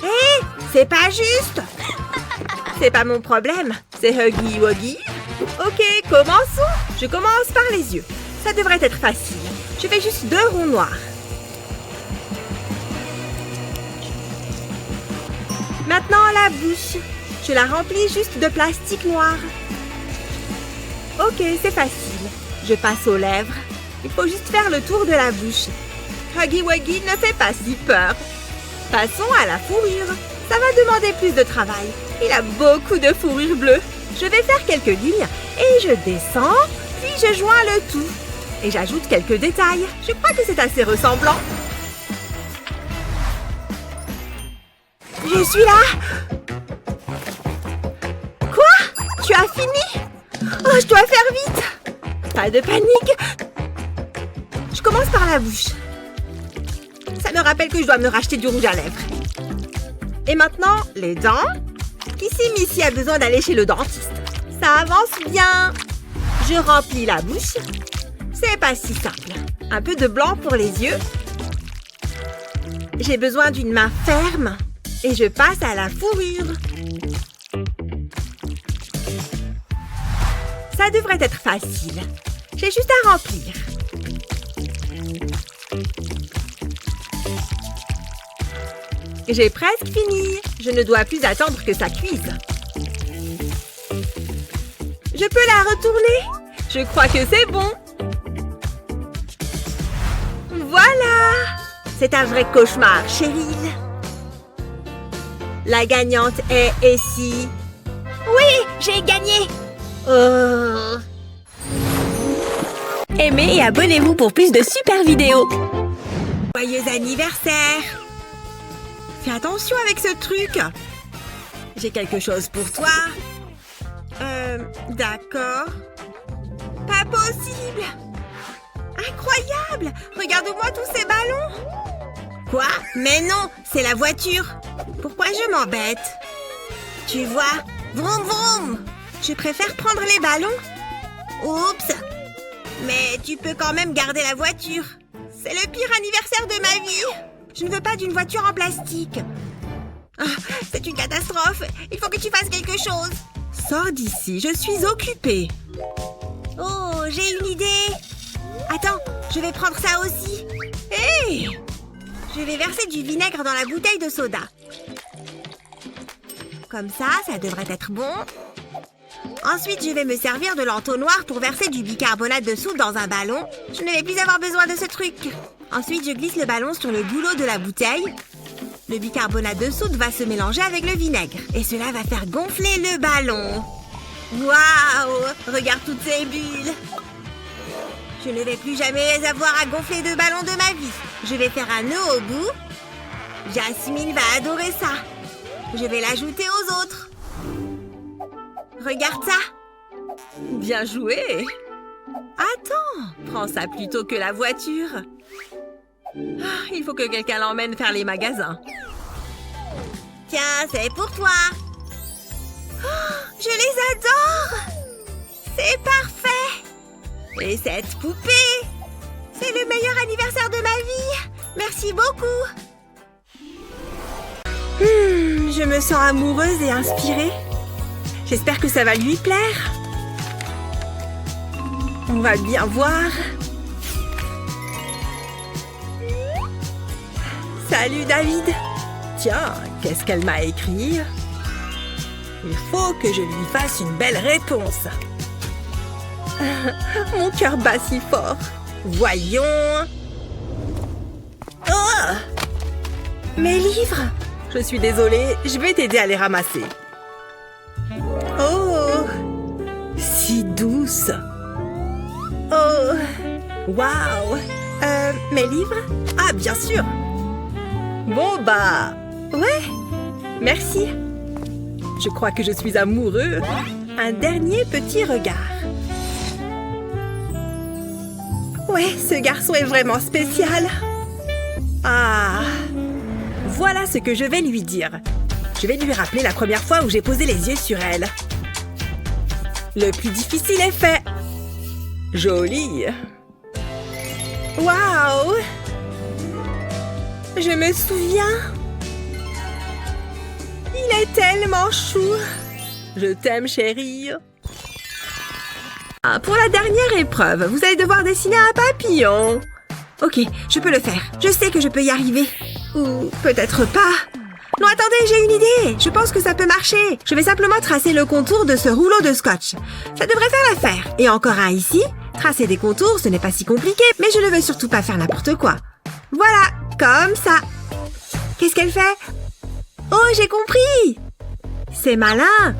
Hé, c'est pas juste! C'est pas mon problème, c'est Huggy Wuggy. Ok, commençons. Je commence par les yeux. Ça devrait être facile. Je fais juste 2 ronds noirs. Maintenant, la bouche. Je la remplis juste de plastique noir. Ok, c'est facile. Je passe aux lèvres. Il faut juste faire le tour de la bouche. Huggy Wuggy ne fait pas si peur. Passons à la fourrure. Ça va demander plus de travail. Il a beaucoup de fourrure bleue. Je vais faire quelques lignes et je descends, puis je joins le tout. Et j'ajoute quelques détails. Je crois que c'est assez ressemblant. Je suis là. Quoi? Tu as fini? Oh, je dois faire vite. Pas de panique. Je commence par la bouche. Ça me rappelle que je dois me racheter du rouge à lèvres. Et maintenant, les dents. Kissy Missy a besoin d'aller chez le dentiste. Ça avance bien. Je remplis la bouche. C'est pas si simple. Un peu de blanc pour les yeux. J'ai besoin d'une main ferme. Et je passe à la fourrure. Ça devrait être facile. J'ai juste à remplir. J'ai presque fini. Je ne dois plus attendre que ça cuise. Je peux la retourner? Je crois que c'est bon. Voilà! C'est un vrai cauchemar, Cheryl. La gagnante est ici. Oui, j'ai gagné. Oh. Aimez et abonnez-vous pour plus de super vidéos. Joyeux anniversaire! Fais attention avec ce truc. J'ai quelque chose pour toi. D'accord. Pas possible. Incroyable. Regarde-moi tous ces ballons. Quoi? Mais non, c'est la voiture. Pourquoi je m'embête? Tu vois? Vroom vroom. Je préfère prendre les ballons. Oups. Mais tu peux quand même garder la voiture. C'est le pire anniversaire de ma vie. Je ne veux pas d'une voiture en plastique. Ah, c'est une catastrophe. Il faut que tu fasses quelque chose. Sors d'ici, je suis occupée. Oh, j'ai une idée. Attends, je vais prendre ça aussi. Hé! Je vais verser du vinaigre dans la bouteille de soda. Comme ça devrait être bon. Ensuite, je vais me servir de l'entonnoir pour verser du bicarbonate de soude dans un ballon. Je ne vais plus avoir besoin de ce truc. Ensuite, je glisse le ballon sur le goulot de la bouteille. Le bicarbonate de soude va se mélanger avec le vinaigre. Et cela va faire gonfler le ballon. Waouh! Regarde toutes ces bulles. Je ne vais plus jamais avoir à gonfler de ballons de ma vie. Je vais faire un nœud au bout. Jasmine va adorer ça. Je vais l'ajouter aux autres. Regarde ça. Bien joué. Attends, prends ça plutôt que la voiture. Ah, il faut que quelqu'un l'emmène faire les magasins. Tiens, c'est pour toi. Oh, je les adore. C'est parfait. Et cette poupée, c'est le meilleur anniversaire de ma vie. Merci beaucoup. Je me sens amoureuse et inspirée. J'espère que ça va lui plaire. On va bien voir. Salut David. Tiens, qu'est-ce qu'elle m'a écrit? Il faut que je lui fasse une belle réponse. Mon cœur bat si fort. Voyons. Oh! Mes livres! Je suis désolée, je vais t'aider à les ramasser. Oh! Si douce. Oh! Waouh! Mes livres? Ah, bien sûr! Bon, bah... Ouais! Merci! Je crois que je suis amoureux. Un dernier petit regard. Ouais, ce garçon est vraiment spécial. Ah! Voilà ce que je vais lui dire. Je vais lui rappeler la première fois où j'ai posé les yeux sur elle. Le plus difficile est fait. Joli. Waouh! Je me souviens. Il est tellement chou. Je t'aime, chérie. Ah, pour la dernière épreuve, vous allez devoir dessiner un papillon. Ok, je peux le faire. Je sais que je peux y arriver. Ou peut-être pas. Non, attendez, j'ai une idée. Je pense que ça peut marcher. Je vais simplement tracer le contour de ce rouleau de scotch. Ça devrait faire l'affaire. Et encore un ici. Tracer des contours, ce n'est pas si compliqué, mais je ne veux surtout pas faire n'importe quoi. Voilà, comme ça. Qu'est-ce qu'elle fait? Oh, j'ai compris. C'est malin.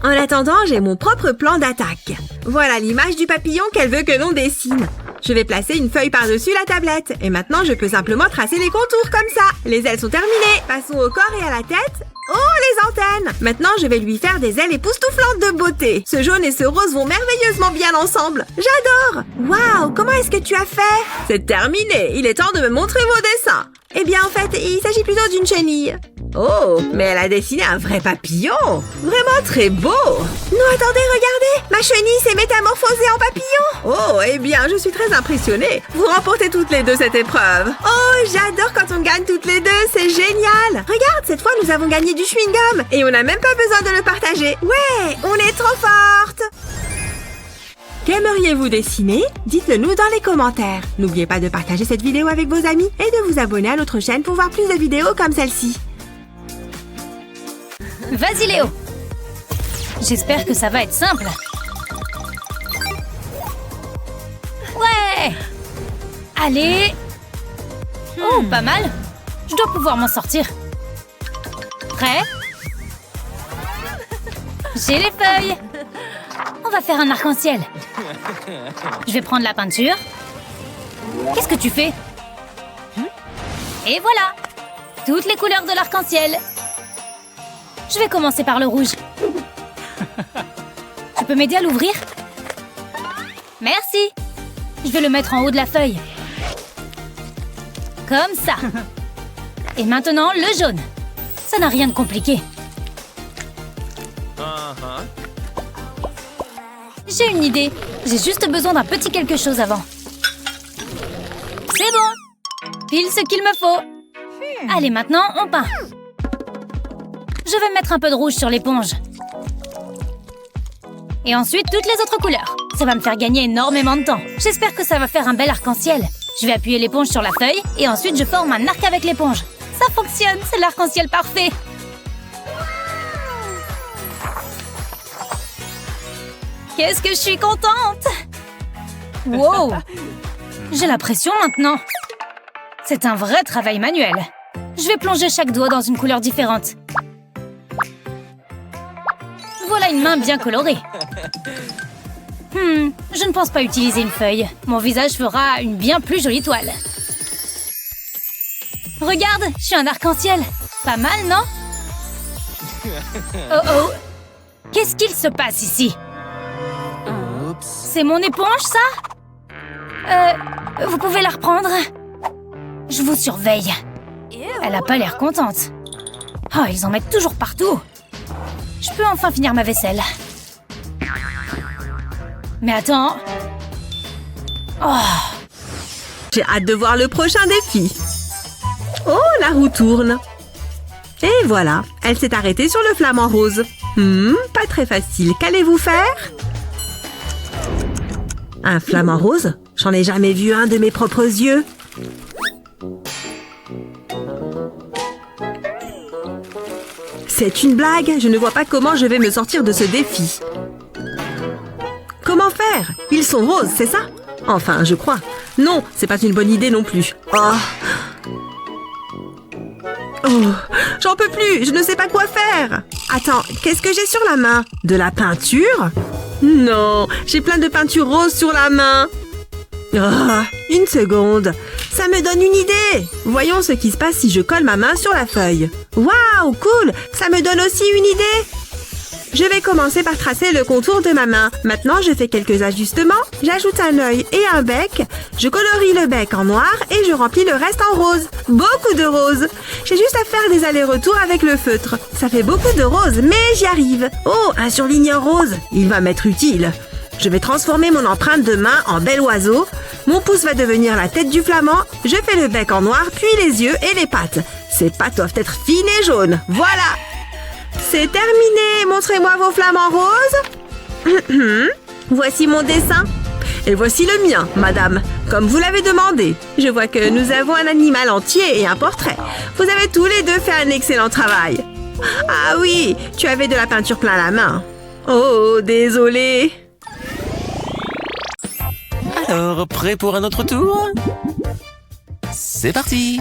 En attendant, j'ai mon propre plan d'attaque. Voilà l'image du papillon qu'elle veut que l'on dessine. Je vais placer une feuille par-dessus la tablette. Et maintenant, je peux simplement tracer les contours comme ça. Les ailes sont terminées. Passons au corps et à la tête. Oh, les antennes! Maintenant, je vais lui faire des ailes époustouflantes de beauté. Ce jaune et ce rose vont merveilleusement bien ensemble. J'adore! Waouh, comment est-ce que tu as fait? C'est terminé. Il est temps de me montrer vos dessins. Eh bien, en fait, il s'agit plutôt d'une chenille. Oh, mais elle a dessiné un vrai papillon. Vraiment très beau. Non, attendez, regardez. Ma chenille s'est métamorphosée en papillon. Oh, eh bien, je suis très impressionnée. Vous remportez toutes les deux cette épreuve. Oh, j'adore quand on gagne toutes les deux. C'est génial. Regarde, cette fois, nous avons gagné du chewing-gum. Et on n'a même pas besoin de le partager. Ouais, on est trop fortes. Qu'aimeriez-vous dessiner? Dites-le nous dans les commentaires. N'oubliez pas de partager cette vidéo avec vos amis et de vous abonner à notre chaîne pour voir plus de vidéos comme celle-ci. Vas-y, Léo. J'espère que ça va être simple. Ouais. Allez. Oh, pas mal. Je dois pouvoir m'en sortir. Prêt? J'ai les feuilles. On va faire un arc-en-ciel. Je vais prendre la peinture. Qu'est-ce que tu fais? Et voilà. Toutes les couleurs de l'arc-en-ciel. Je vais commencer par le rouge. Tu peux m'aider à l'ouvrir? Merci. Je vais le mettre en haut de la feuille. Comme ça. Et maintenant, le jaune. Ça n'a rien de compliqué. J'ai une idée. J'ai juste besoin d'un petit quelque chose avant. C'est bon. Pile ce qu'il me faut. Allez, maintenant, on peint. Je vais mettre un peu de rouge sur l'éponge. Et ensuite, toutes les autres couleurs. Ça va me faire gagner énormément de temps. J'espère que ça va faire un bel arc-en-ciel. Je vais appuyer l'éponge sur la feuille et ensuite je forme un arc avec l'éponge. Ça fonctionne, c'est l'arc-en-ciel parfait. Qu'est-ce que je suis contente! Wow! J'ai la pression maintenant. C'est un vrai travail manuel. Je vais plonger chaque doigt dans une couleur différente. Voilà une main bien colorée. Je ne pense pas utiliser une feuille. Mon visage fera une bien plus jolie toile. Regarde, je suis un arc-en-ciel. Pas mal, non? Oh oh! Qu'est-ce qu'il se passe ici? C'est mon éponge, ça? Vous pouvez la reprendre? Je vous surveille. Elle a pas l'air contente. Oh, ils en mettent toujours partout. Je peux enfin finir ma vaisselle. Mais attends. Oh. J'ai hâte de voir le prochain défi. Oh, la roue tourne. Et voilà, elle s'est arrêtée sur le flamant rose. Pas très facile. Qu'allez-vous faire? Un flamant rose? J'en ai jamais vu un de mes propres yeux. C'est une blague. Je ne vois pas comment je vais me sortir de ce défi. Comment faire? Ils sont roses, c'est ça? Enfin, je crois. Non, c'est pas une bonne idée non plus. Oh, j'en peux plus. Je ne sais pas quoi faire. Attends, qu'est-ce que j'ai sur la main? De la peinture? Non, j'ai plein de peinture rose sur la main. Oh, une seconde. Ça me donne une idée. Voyons ce qui se passe si je colle ma main sur la feuille. Waouh, cool. Ça me donne aussi une idée. Je vais commencer par tracer le contour de ma main. Maintenant, je fais quelques ajustements. J'ajoute un œil et un bec. Je colorie le bec en noir et je remplis le reste en rose. Beaucoup de rose. J'ai juste à faire des allers-retours avec le feutre. Ça fait beaucoup de rose, mais j'y arrive. Oh, un surligneur rose. Il va m'être utile. Je vais transformer mon empreinte de main en bel oiseau. Mon pouce va devenir la tête du flamand. Je fais le bec en noir, puis les yeux et les pattes. Ces pattes doivent être fines et jaunes. Voilà! C'est terminé. Montrez-moi vos flamants roses. Voici mon dessin. Et voici le mien, madame, comme vous l'avez demandé. Je vois que nous avons un animal entier et un portrait. Vous avez tous les deux fait un excellent travail. Ah oui, tu avais de la peinture plein la main. Oh, désolé. Alors, prêt pour un autre tour? C'est parti!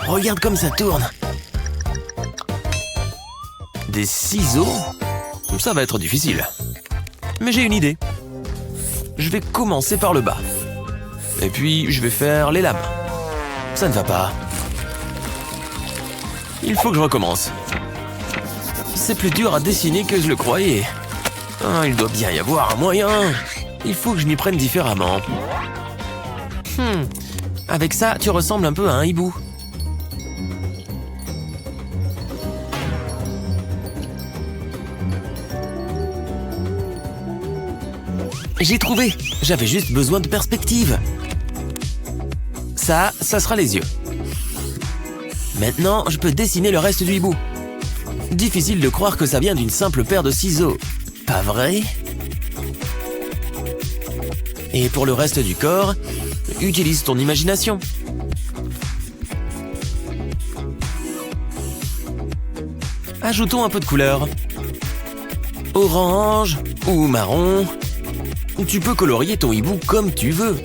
Regarde comme ça tourne! Des ciseaux? Ça va être difficile. Mais j'ai une idée. Je vais commencer par le bas. Et puis, je vais faire les lames. Ça ne va pas. Il faut que je recommence. C'est plus dur à dessiner que je le croyais. Ah, il doit bien y avoir un moyen. Il faut que je m'y prenne différemment. Avec ça, tu ressembles un peu à un hibou. J'ai trouvé. J'avais juste besoin de perspective. Ça sera les yeux. Maintenant, je peux dessiner le reste du hibou. Difficile de croire que ça vient d'une simple paire de ciseaux. Pas vrai? Et pour le reste du corps, utilise ton imagination. Ajoutons un peu de couleur. Orange ou marron. Tu peux colorier ton hibou comme tu veux.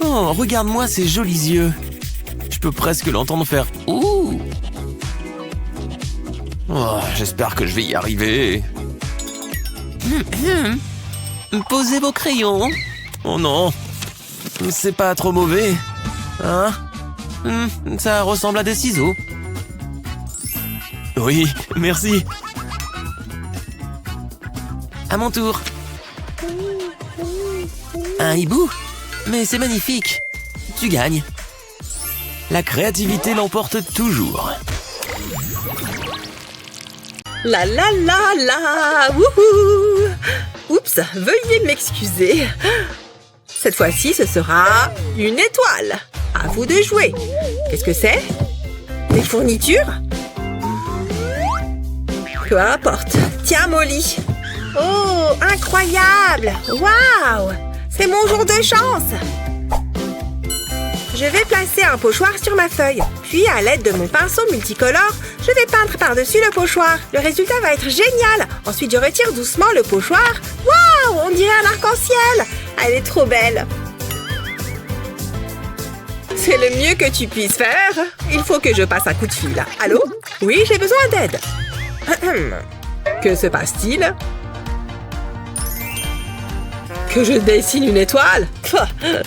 Oh, regarde-moi ces jolis yeux. Je peux presque l'entendre faire « Ouh !» Oh, j'espère que je vais y arriver. Posez vos crayons. Oh non, c'est pas trop mauvais. Hein? Ça ressemble à des ciseaux. Oui, merci. À mon tour. Un hibou? Mais c'est magnifique. Tu gagnes. La créativité l'emporte toujours. La la la la, wouhou! Oups, veuillez m'excuser. Cette fois-ci, ce sera une étoile. À vous de jouer. Qu'est-ce que c'est? Des fournitures? Peu importe. Tiens, Molly. Oh, incroyable! Waouh! C'est mon jour de chance! Je vais placer un pochoir sur ma feuille. Puis, à l'aide de mon pinceau multicolore, je vais peindre par-dessus le pochoir. Le résultat va être génial. Ensuite, je retire doucement le pochoir. Waouh! On dirait un arc-en-ciel! Elle est trop belle. C'est le mieux que tu puisses faire. Il faut que je passe un coup de fil. Allô? Oui, j'ai besoin d'aide. Que se passe-t-il? Que je dessine une étoile?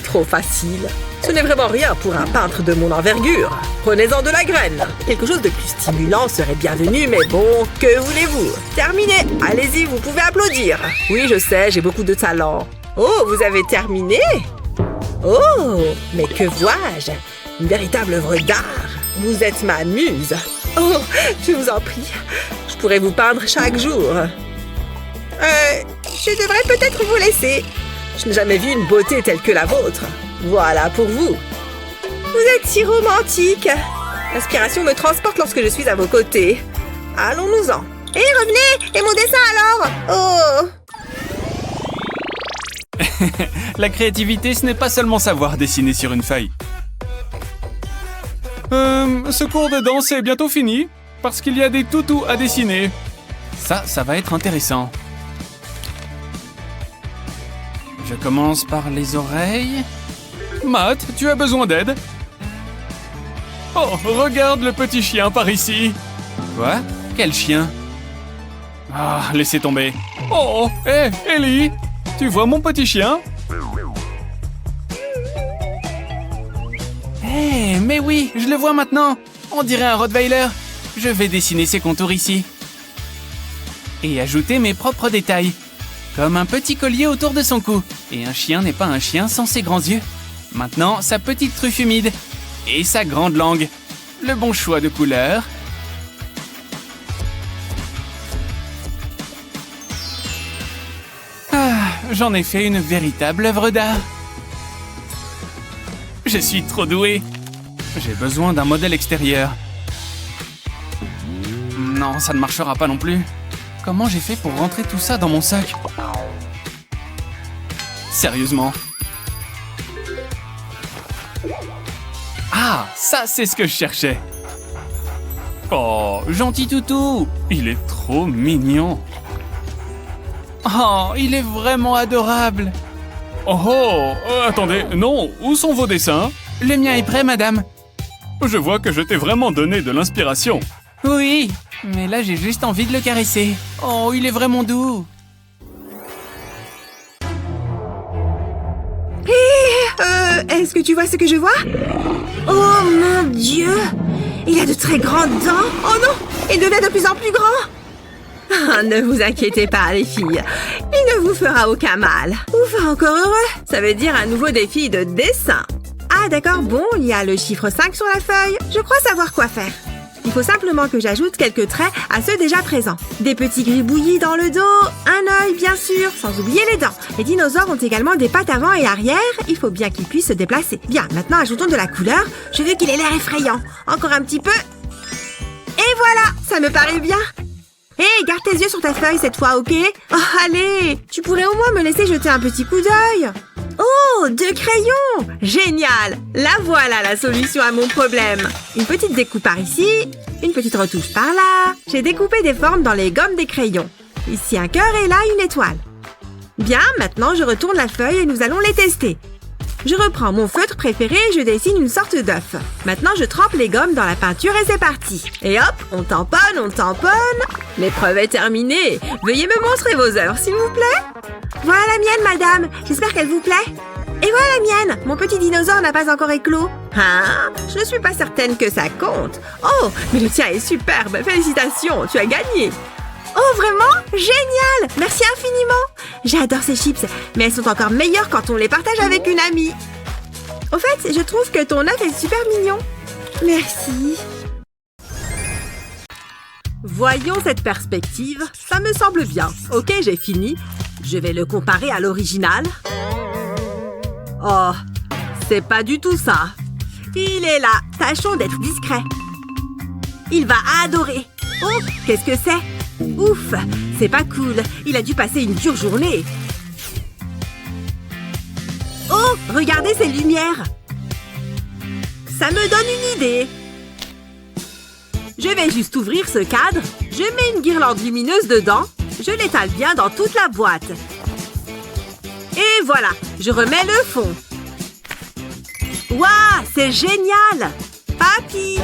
Trop facile. Ce n'est vraiment rien pour un peintre de mon envergure. Prenez-en de la graine. Quelque chose de plus stimulant serait bienvenu, mais bon, que voulez-vous? Terminé. Allez-y, vous pouvez applaudir. Oui, je sais, j'ai beaucoup de talent. Oh, vous avez terminé? Oh, mais que vois-je? Une véritable œuvre d'art. Vous êtes ma muse. Oh, je vous en prie. Je pourrais vous peindre chaque jour. Je devrais peut-être vous laisser. Je n'ai jamais vu une beauté telle que la vôtre. Voilà pour vous. Vous êtes si romantique. L'inspiration me transporte lorsque je suis à vos côtés. Allons-nous-en. Hé, revenez! Et mon dessin alors? Oh! La créativité, ce n'est pas seulement savoir dessiner sur une feuille. ce cours de danse est bientôt fini, parce qu'il y a des toutous à dessiner. Ça va être intéressant. Je commence par les oreilles. Matt, tu as besoin d'aide? Oh, regarde le petit chien par ici. Quoi? Quel chien? Ah, laissez tomber. Oh, hé, Ellie, tu vois mon petit chien? Hé, mais oui, je le vois maintenant. On dirait un Rottweiler. Je vais dessiner ses contours ici. Et ajouter mes propres détails. Comme un petit collier autour de son cou. Et un chien n'est pas un chien sans ses grands yeux. Maintenant, sa petite truffe humide. Et sa grande langue. Le bon choix de couleurs. Ah, j'en ai fait une véritable œuvre d'art. Je suis trop doué. J'ai besoin d'un modèle extérieur. Non, ça ne marchera pas non plus. Comment j'ai fait pour rentrer tout ça dans mon sac? Sérieusement. Ah, ça c'est ce que je cherchais. Oh, gentil toutou. Il est trop mignon. Oh, il est vraiment adorable. Oh, attendez, non, où sont vos dessins? Le mien est prêt, madame. Je vois que je t'ai vraiment donné de l'inspiration. Oui, mais là j'ai juste envie de le caresser. Oh, il est vraiment doux. Est-ce que tu vois ce que je vois? Oh mon Dieu! Il a de très grandes dents! Oh non! Il devient de plus en plus grand! Ah, ne vous inquiétez pas, les filles. Il ne vous fera aucun mal. Ouf, encore heureux. Ça veut dire un nouveau défi de dessin. Ah, d'accord, bon, il y a le chiffre 5 sur la feuille. Je crois savoir quoi faire. Il faut simplement que j'ajoute quelques traits à ceux déjà présents. Des petits gribouillis dans le dos, un œil bien sûr, sans oublier les dents. Les dinosaures ont également des pattes avant et arrière, il faut bien qu'ils puissent se déplacer. Bien, maintenant ajoutons de la couleur, je veux qu'il ait l'air effrayant. Encore un petit peu. Et voilà, ça me paraît bien. Hé, garde tes yeux sur ta feuille cette fois, ok? Oh, allez, tu pourrais au moins me laisser jeter un petit coup d'œil. Oh, 2 crayons! Génial! Là voilà la solution à mon problème. Une petite découpe par ici, une petite retouche par là. J'ai découpé des formes dans les gommes des crayons. Ici un cœur et là une étoile. Bien, maintenant je retourne la feuille et nous allons les tester. Je reprends mon feutre préféré et je dessine une sorte d'œuf. Maintenant je trempe les gommes dans la peinture et c'est parti. Et hop, on tamponne, on tamponne. L'épreuve est terminée. Veuillez me montrer vos œuvres, s'il vous plaît. Voilà la mienne, madame. J'espère qu'elle vous plaît. Et voilà la mienne. Mon petit dinosaure n'a pas encore éclos. Hein? Je ne suis pas certaine que ça compte. Oh, mais le tien est superbe. Félicitations, tu as gagné. Oh, vraiment? Génial! Merci infiniment. J'adore ces chips, mais elles sont encore meilleures quand on les partage avec une amie. Au fait, je trouve que ton œuf est super mignon. Merci. Voyons cette perspective. Ça me semble bien. Ok, j'ai fini. Je vais le comparer à l'original. Oh, c'est pas du tout ça. Il est là. Tâchons d'être discret. Il va adorer. Oh, qu'est-ce que c'est? Ouf, c'est pas cool. Il a dû passer une dure journée. Oh, regardez ces lumières. Ça me donne une idée. Je vais juste ouvrir ce cadre. Je mets une guirlande lumineuse dedans. Je l'étale bien dans toute la boîte. Et voilà, je remets le fond. Waouh, c'est génial! Papy!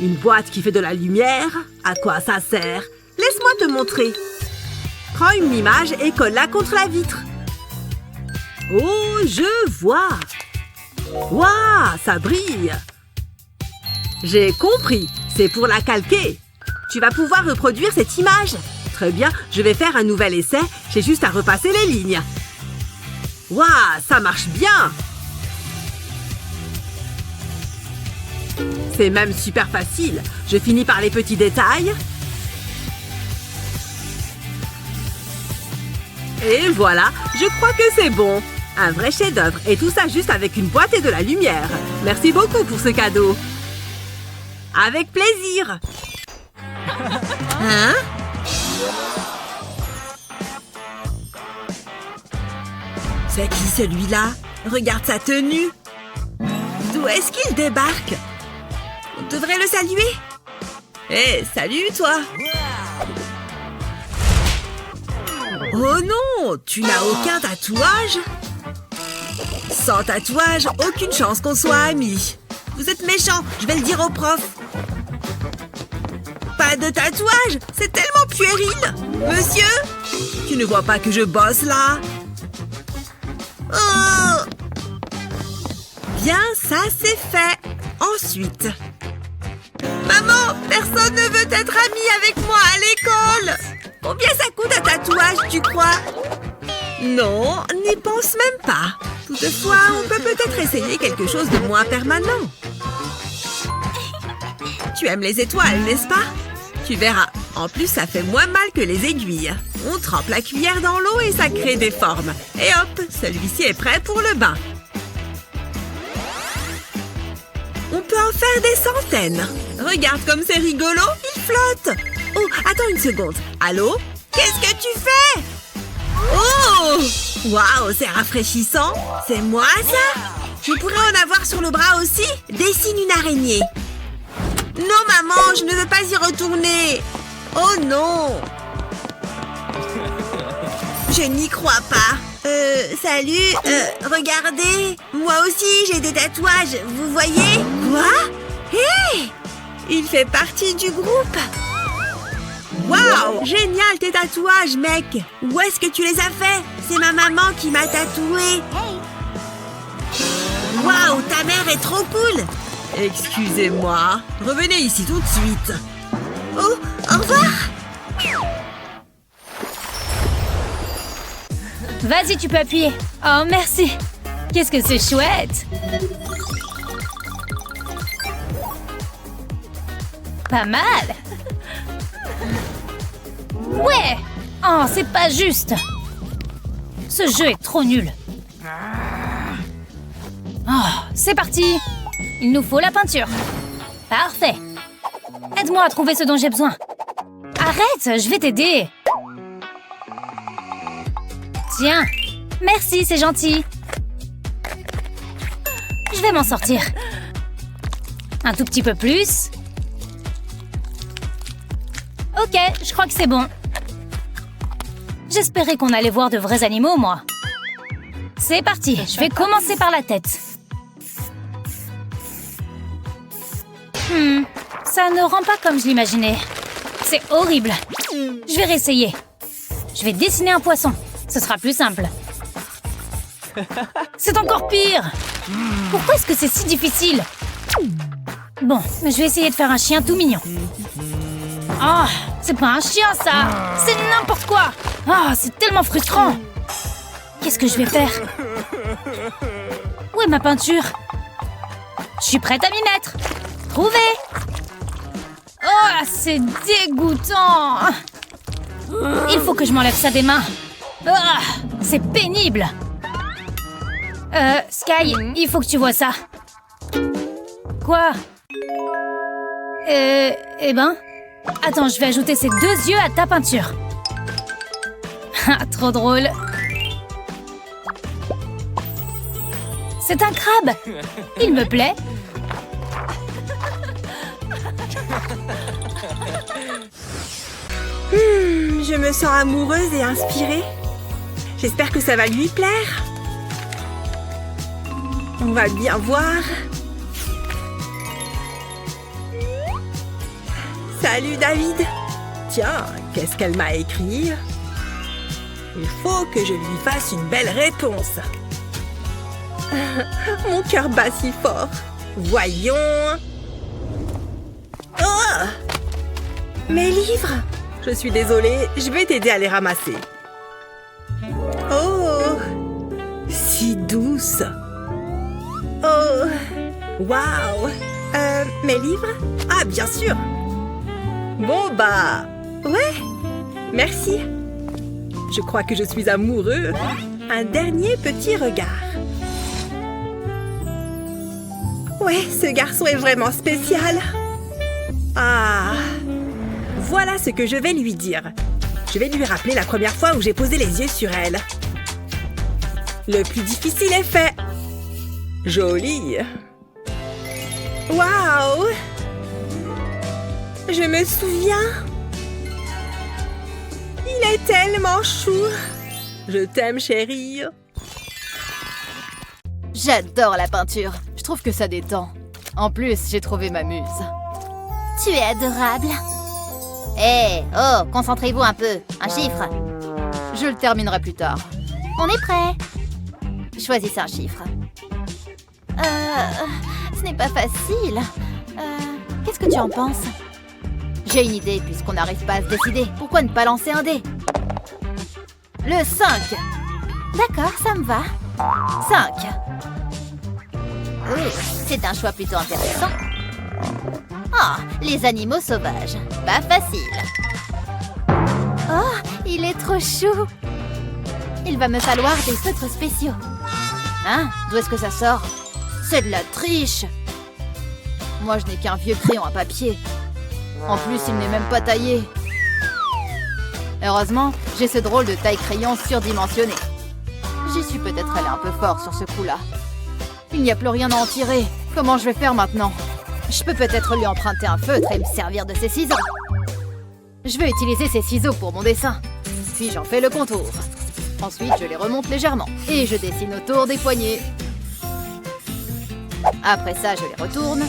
Une boîte qui fait de la lumière? À quoi ça sert? Laisse-moi te montrer. Prends une image et colle-la contre la vitre. Oh, je vois. Waouh, ça brille. J'ai compris. C'est pour la calquer. Tu vas pouvoir reproduire cette image. Très bien, je vais faire un nouvel essai. J'ai juste à repasser les lignes. Waouh, ça marche bien. C'est même super facile. Je finis par les petits détails. Et voilà, je crois que c'est bon. Un vrai chef-d'œuvre. Et tout ça juste avec une boîte et de la lumière. Merci beaucoup pour ce cadeau. Avec plaisir. Hein? C'est qui celui-là? Regarde sa tenue. D'où est-ce qu'il débarque? devrais le saluer. Hé, salut toi. Oh non, tu n'as aucun tatouage? Sans tatouage, aucune chance qu'on soit amis. Vous êtes méchant, je vais le dire au prof. Pas de tatouage, c'est tellement puéril. Monsieur, tu ne vois pas que je bosse là? Oh! Bien, ça c'est fait. Ensuite... Maman, personne ne veut être ami avec moi à l'école. Combien ça coûte un tatouage, tu crois? Non, n'y pense même pas. Toutefois, on peut peut-être essayer quelque chose de moins permanent. Tu aimes les étoiles, n'est-ce pas? Tu verras. En plus, ça fait moins mal que les aiguilles. On trempe la cuillère dans l'eau et ça crée des formes. Et hop, celui-ci est prêt pour le bain. On peut en faire des centaines. Regarde comme c'est rigolo, il flotte. Oh, attends une seconde. Allô? Qu'est-ce que tu fais? Oh! Waouh, c'est rafraîchissant. C'est moi, ça? Je pourrais en avoir sur le bras aussi? Dessine une araignée. Non, maman, je ne veux pas y retourner. Oh non! Je n'y crois pas. Salut, regardez. Moi aussi, j'ai des tatouages, vous voyez? Quoi? Hé! Il fait partie du groupe. Waouh! Génial tes tatouages, mec. Où est-ce que tu les as faits? C'est ma maman qui m'a tatoué. Waouh, ta mère est trop cool. Excusez-moi. Revenez ici tout de suite. Oh, au revoir. Vas-y, tu peux appuyer. Oh, merci. Qu'est-ce que c'est chouette. Pas mal. Ouais. Oh, c'est pas juste. Ce jeu est trop nul. Oh, c'est parti. Il nous faut la peinture. Parfait. Aide-moi à trouver ce dont j'ai besoin. Arrête, je vais t'aider. Tiens. Merci, c'est gentil. Je vais m'en sortir. Un tout petit peu plus. Ok, je crois que c'est bon. J'espérais qu'on allait voir de vrais animaux, moi. C'est parti, je vais commencer par la tête. Ça ne rend pas comme je l'imaginais. C'est horrible. Je vais réessayer. Je vais dessiner un poisson. Ce sera plus simple. C'est encore pire. Pourquoi est-ce que c'est si difficile? Bon, je vais essayer de faire un chien tout mignon. Oh, c'est pas un chien, ça. C'est n'importe quoi. Oh, c'est tellement frustrant. Qu'est-ce que je vais faire? Où est ma peinture? Je suis prête à m'y mettre. Trouvé. Oh, c'est dégoûtant. Il faut que je m'enlève ça des mains. Oh, c'est pénible. Sky, il faut que tu vois ça. Quoi? Eh ben... Attends, je vais ajouter ces deux yeux à ta peinture. Ah, trop drôle. C'est un crabe. Il me plaît. Je me sens amoureuse et inspirée. J'espère que ça va lui plaire. On va bien voir. Salut David. Tiens, qu'est-ce qu'elle m'a écrit? Il faut que je lui fasse une belle réponse. Mon cœur bat si fort. Voyons. Oh! Mes livres! Je suis désolée, je vais t'aider à les ramasser. Oh! Si douce. Oh! Waouh! Mes livres? Ah, bien sûr! Bon, bah... Ouais! Merci! Je crois que je suis amoureux. Un dernier petit regard. Ouais, ce garçon est vraiment spécial. Ah... Voilà ce que je vais lui dire. Je vais lui rappeler la première fois où j'ai posé les yeux sur elle. Le plus difficile est fait. Joli. Waouh! Je me souviens. Il est tellement chou. Je t'aime, chérie. J'adore la peinture. Je trouve que ça détend. En plus, j'ai trouvé ma muse. Tu es adorable. Hé, oh, concentrez-vous un peu. Un chiffre. Je le terminerai plus tard. On est prêt. Choisissez un chiffre. Ce n'est pas facile. Qu'est-ce que tu en penses? J'ai une idée puisqu'on n'arrive pas à se décider. Pourquoi ne pas lancer un dé? Le 5. D'accord, ça me va. 5. Oui, c'est un choix plutôt intéressant. Ah, les animaux sauvages. Pas facile. Oh, il est trop chou. Il va me falloir des feutres spéciaux. Hein? D'où est-ce que ça sort? C'est de la triche. Moi, je n'ai qu'un vieux crayon à papier. En plus, il n'est même pas taillé. Heureusement, j'ai ce drôle de taille-crayon surdimensionné. J'y suis peut-être allé un peu fort sur ce coup-là. Il n'y a plus rien à en tirer. Comment je vais faire maintenant? Je peux peut-être lui emprunter un feutre et me servir de ses ciseaux. Je vais utiliser ces ciseaux pour mon dessin. Puis j'en fais le contour. Ensuite, je les remonte légèrement. Et je dessine autour des poignets. Après ça, je les retourne.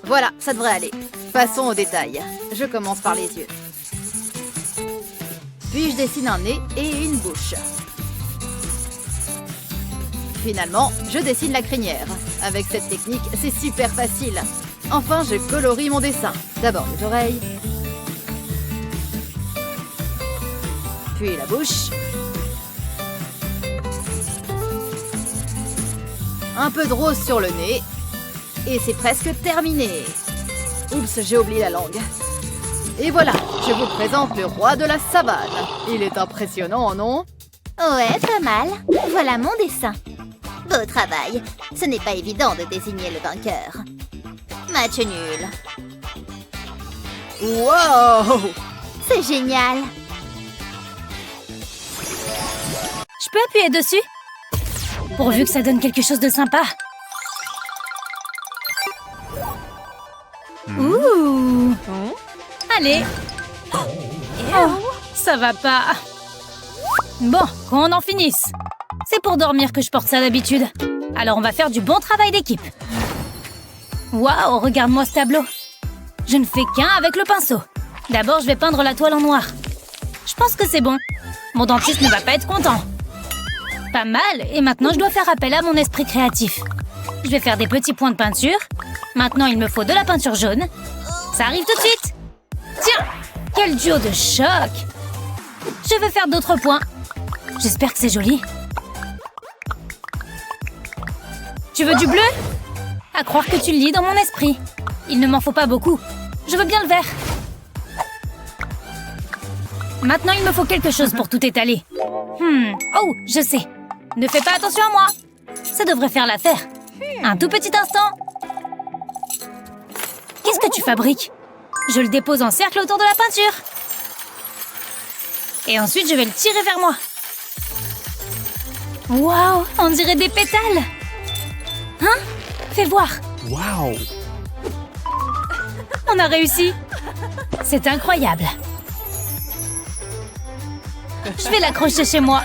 Voilà, ça devrait aller. Passons aux détails. Je commence par les yeux. Puis je dessine un nez et une bouche. Finalement, je dessine la crinière. Avec cette technique, c'est super facile. Enfin, je colorie mon dessin. D'abord les oreilles. Puis la bouche. Un peu de rose sur le nez. Et c'est presque terminé. Oups, j'ai oublié la langue. Et voilà, je vous présente le roi de la savane. Il est impressionnant, non? Ouais, pas mal. Voilà mon dessin. Beau travail. Ce n'est pas évident de désigner le vainqueur. Match nul. Wow! C'est génial. Je peux appuyer dessus? Pourvu que ça donne quelque chose de sympa. Ouh! Allez! Oh, ça va pas. Bon, qu'on en finisse. C'est pour dormir que je porte ça d'habitude. Alors on va faire du bon travail d'équipe. Waouh, regarde-moi ce tableau. Je ne fais qu'un avec le pinceau. D'abord, je vais peindre la toile en noir. Je pense que c'est bon. Mon dentiste ne va pas être content. Pas mal, et maintenant je dois faire appel à mon esprit créatif. Je vais faire des petits points de peinture. Maintenant, il me faut de la peinture jaune. Ça arrive tout de suite. Tiens, quel duo de choc. Je vais faire d'autres points. J'espère que c'est joli. Tu veux du bleu? À croire que tu le lis dans mon esprit. Il ne m'en faut pas beaucoup. Je veux bien le vert. Maintenant, il me faut quelque chose pour tout étaler. Oh, je sais. Ne fais pas attention à moi. Ça devrait faire l'affaire. Un tout petit instant. Qu'est-ce que tu fabriques? Je le dépose en cercle autour de la peinture. Et ensuite, je vais le tirer vers moi. Waouh, on dirait des pétales. Hein? Fais voir. Waouh! On a réussi. C'est incroyable. Je vais l'accrocher chez moi.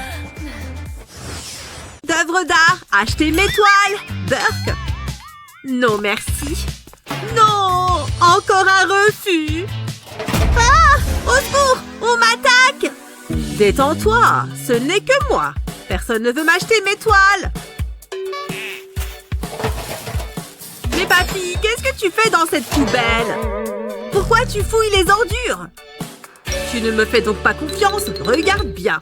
D'œuvres d'art, achetez mes toiles. Burke. Non, merci. Non, encore un refus. Ah, au secours, on m'attaque. Détends-toi, ce n'est que moi. Personne ne veut m'acheter mes toiles. Mais papy, qu'est-ce que tu fais dans cette poubelle? Pourquoi tu fouilles les ordures? Tu ne me fais donc pas confiance? Regarde bien.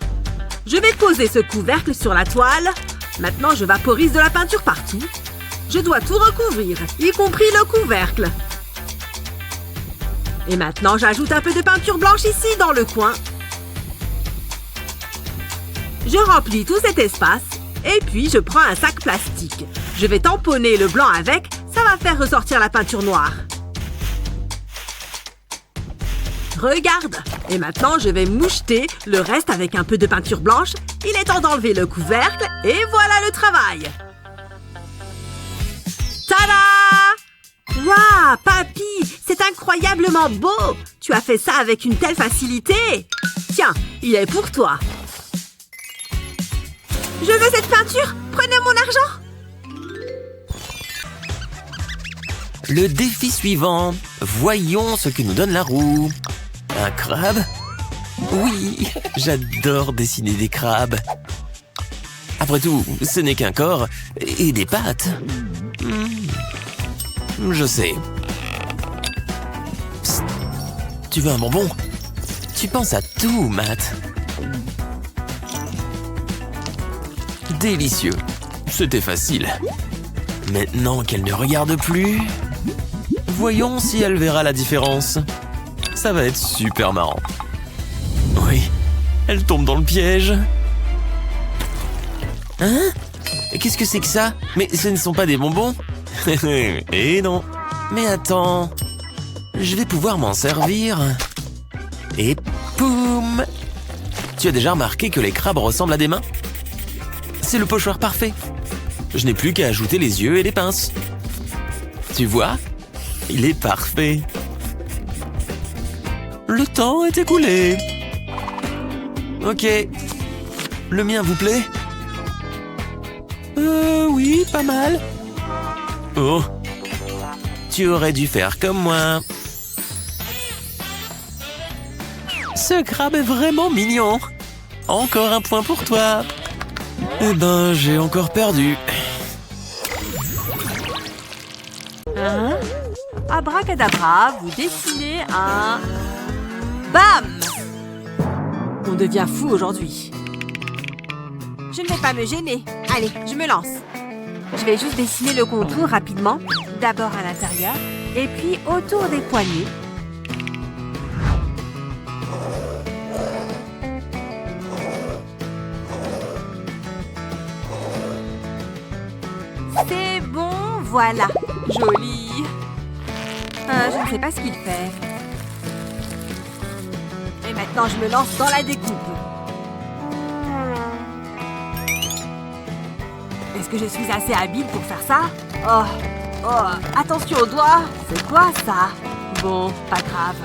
Je vais poser ce couvercle sur la toile. Maintenant, je vaporise de la peinture partout. Je dois tout recouvrir, y compris le couvercle. Et maintenant, j'ajoute un peu de peinture blanche ici, dans le coin. Je remplis tout cet espace. Et puis, je prends un sac plastique. Je vais tamponner le blanc avec. Ça va faire ressortir la peinture noire. Regarde. Et maintenant, je vais moucheter le reste avec un peu de peinture blanche. Il est temps d'enlever le couvercle. Et voilà le travail. Tada! Waouh, papy, c'est incroyablement beau. Tu as fait ça avec une telle facilité. Tiens, il est pour toi. Je veux cette peinture. Prenez mon argent. Le défi suivant. Voyons ce que nous donne la roue. Un crabe? Oui, j'adore dessiner des crabes. Après tout, ce n'est qu'un corps et des pattes. Je sais. Psst. Tu veux un bonbon? Tu penses à tout, Matt. Délicieux. C'était facile. Maintenant qu'elle ne regarde plus, voyons si elle verra la différence. Ça va être super marrant. Oui, elle tombe dans le piège. Hein? Qu'est-ce que c'est que ça? Mais ce ne sont pas des bonbons? Eh non. Mais attends. Je vais pouvoir m'en servir. Et poum! Tu as déjà remarqué que les crabes ressemblent à des mains? C'est le pochoir parfait. Je n'ai plus qu'à ajouter les yeux et les pinces. Tu vois? Il est parfait. Le temps est écoulé. Ok. Le mien vous plaît? Oui, pas mal. Oh. Tu aurais dû faire comme moi. Ce crabe est vraiment mignon. Encore un point pour toi. Eh ben, j'ai encore perdu. Hein? Abracadabra, vous dessinez un... Bam! On devient fou aujourd'hui. Je ne vais pas me gêner. Allez, je me lance. Je vais juste dessiner le contour rapidement. D'abord à l'intérieur, et puis autour des poignets. C'est bon, voilà. Joli. Je ne sais pas ce qu'il fait. Et maintenant, je me lance dans la découpe. Est-ce que je suis assez habile pour faire ça? Oh, attention aux doigts. C'est quoi ça? Bon, pas grave.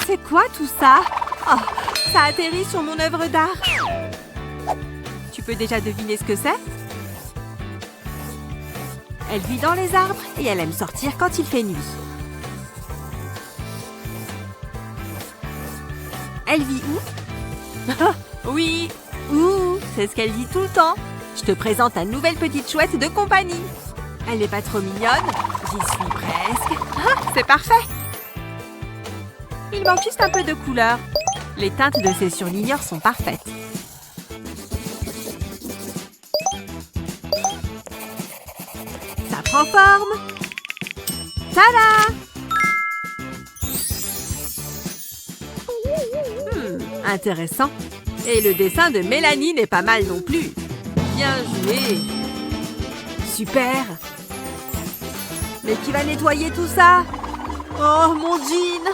C'est quoi tout ça? Oh, ça atterrit sur mon œuvre d'art. Tu peux déjà deviner ce que c'est? Elle vit dans les arbres et elle aime sortir quand il fait nuit. Elle vit où? Oui, où? C'est ce qu'elle dit tout le temps. Je te présente ta nouvelle petite chouette de compagnie. Elle n'est pas trop mignonne? J'y suis presque. C'est parfait! Il manque juste un peu de couleur. Les teintes de ces surligneurs sont parfaites. Ça prend forme. Tada! Intéressant. Et le dessin de Mélanie n'est pas mal non plus. Bien joué. Super. Mais qui va nettoyer tout ça? Oh, mon jean!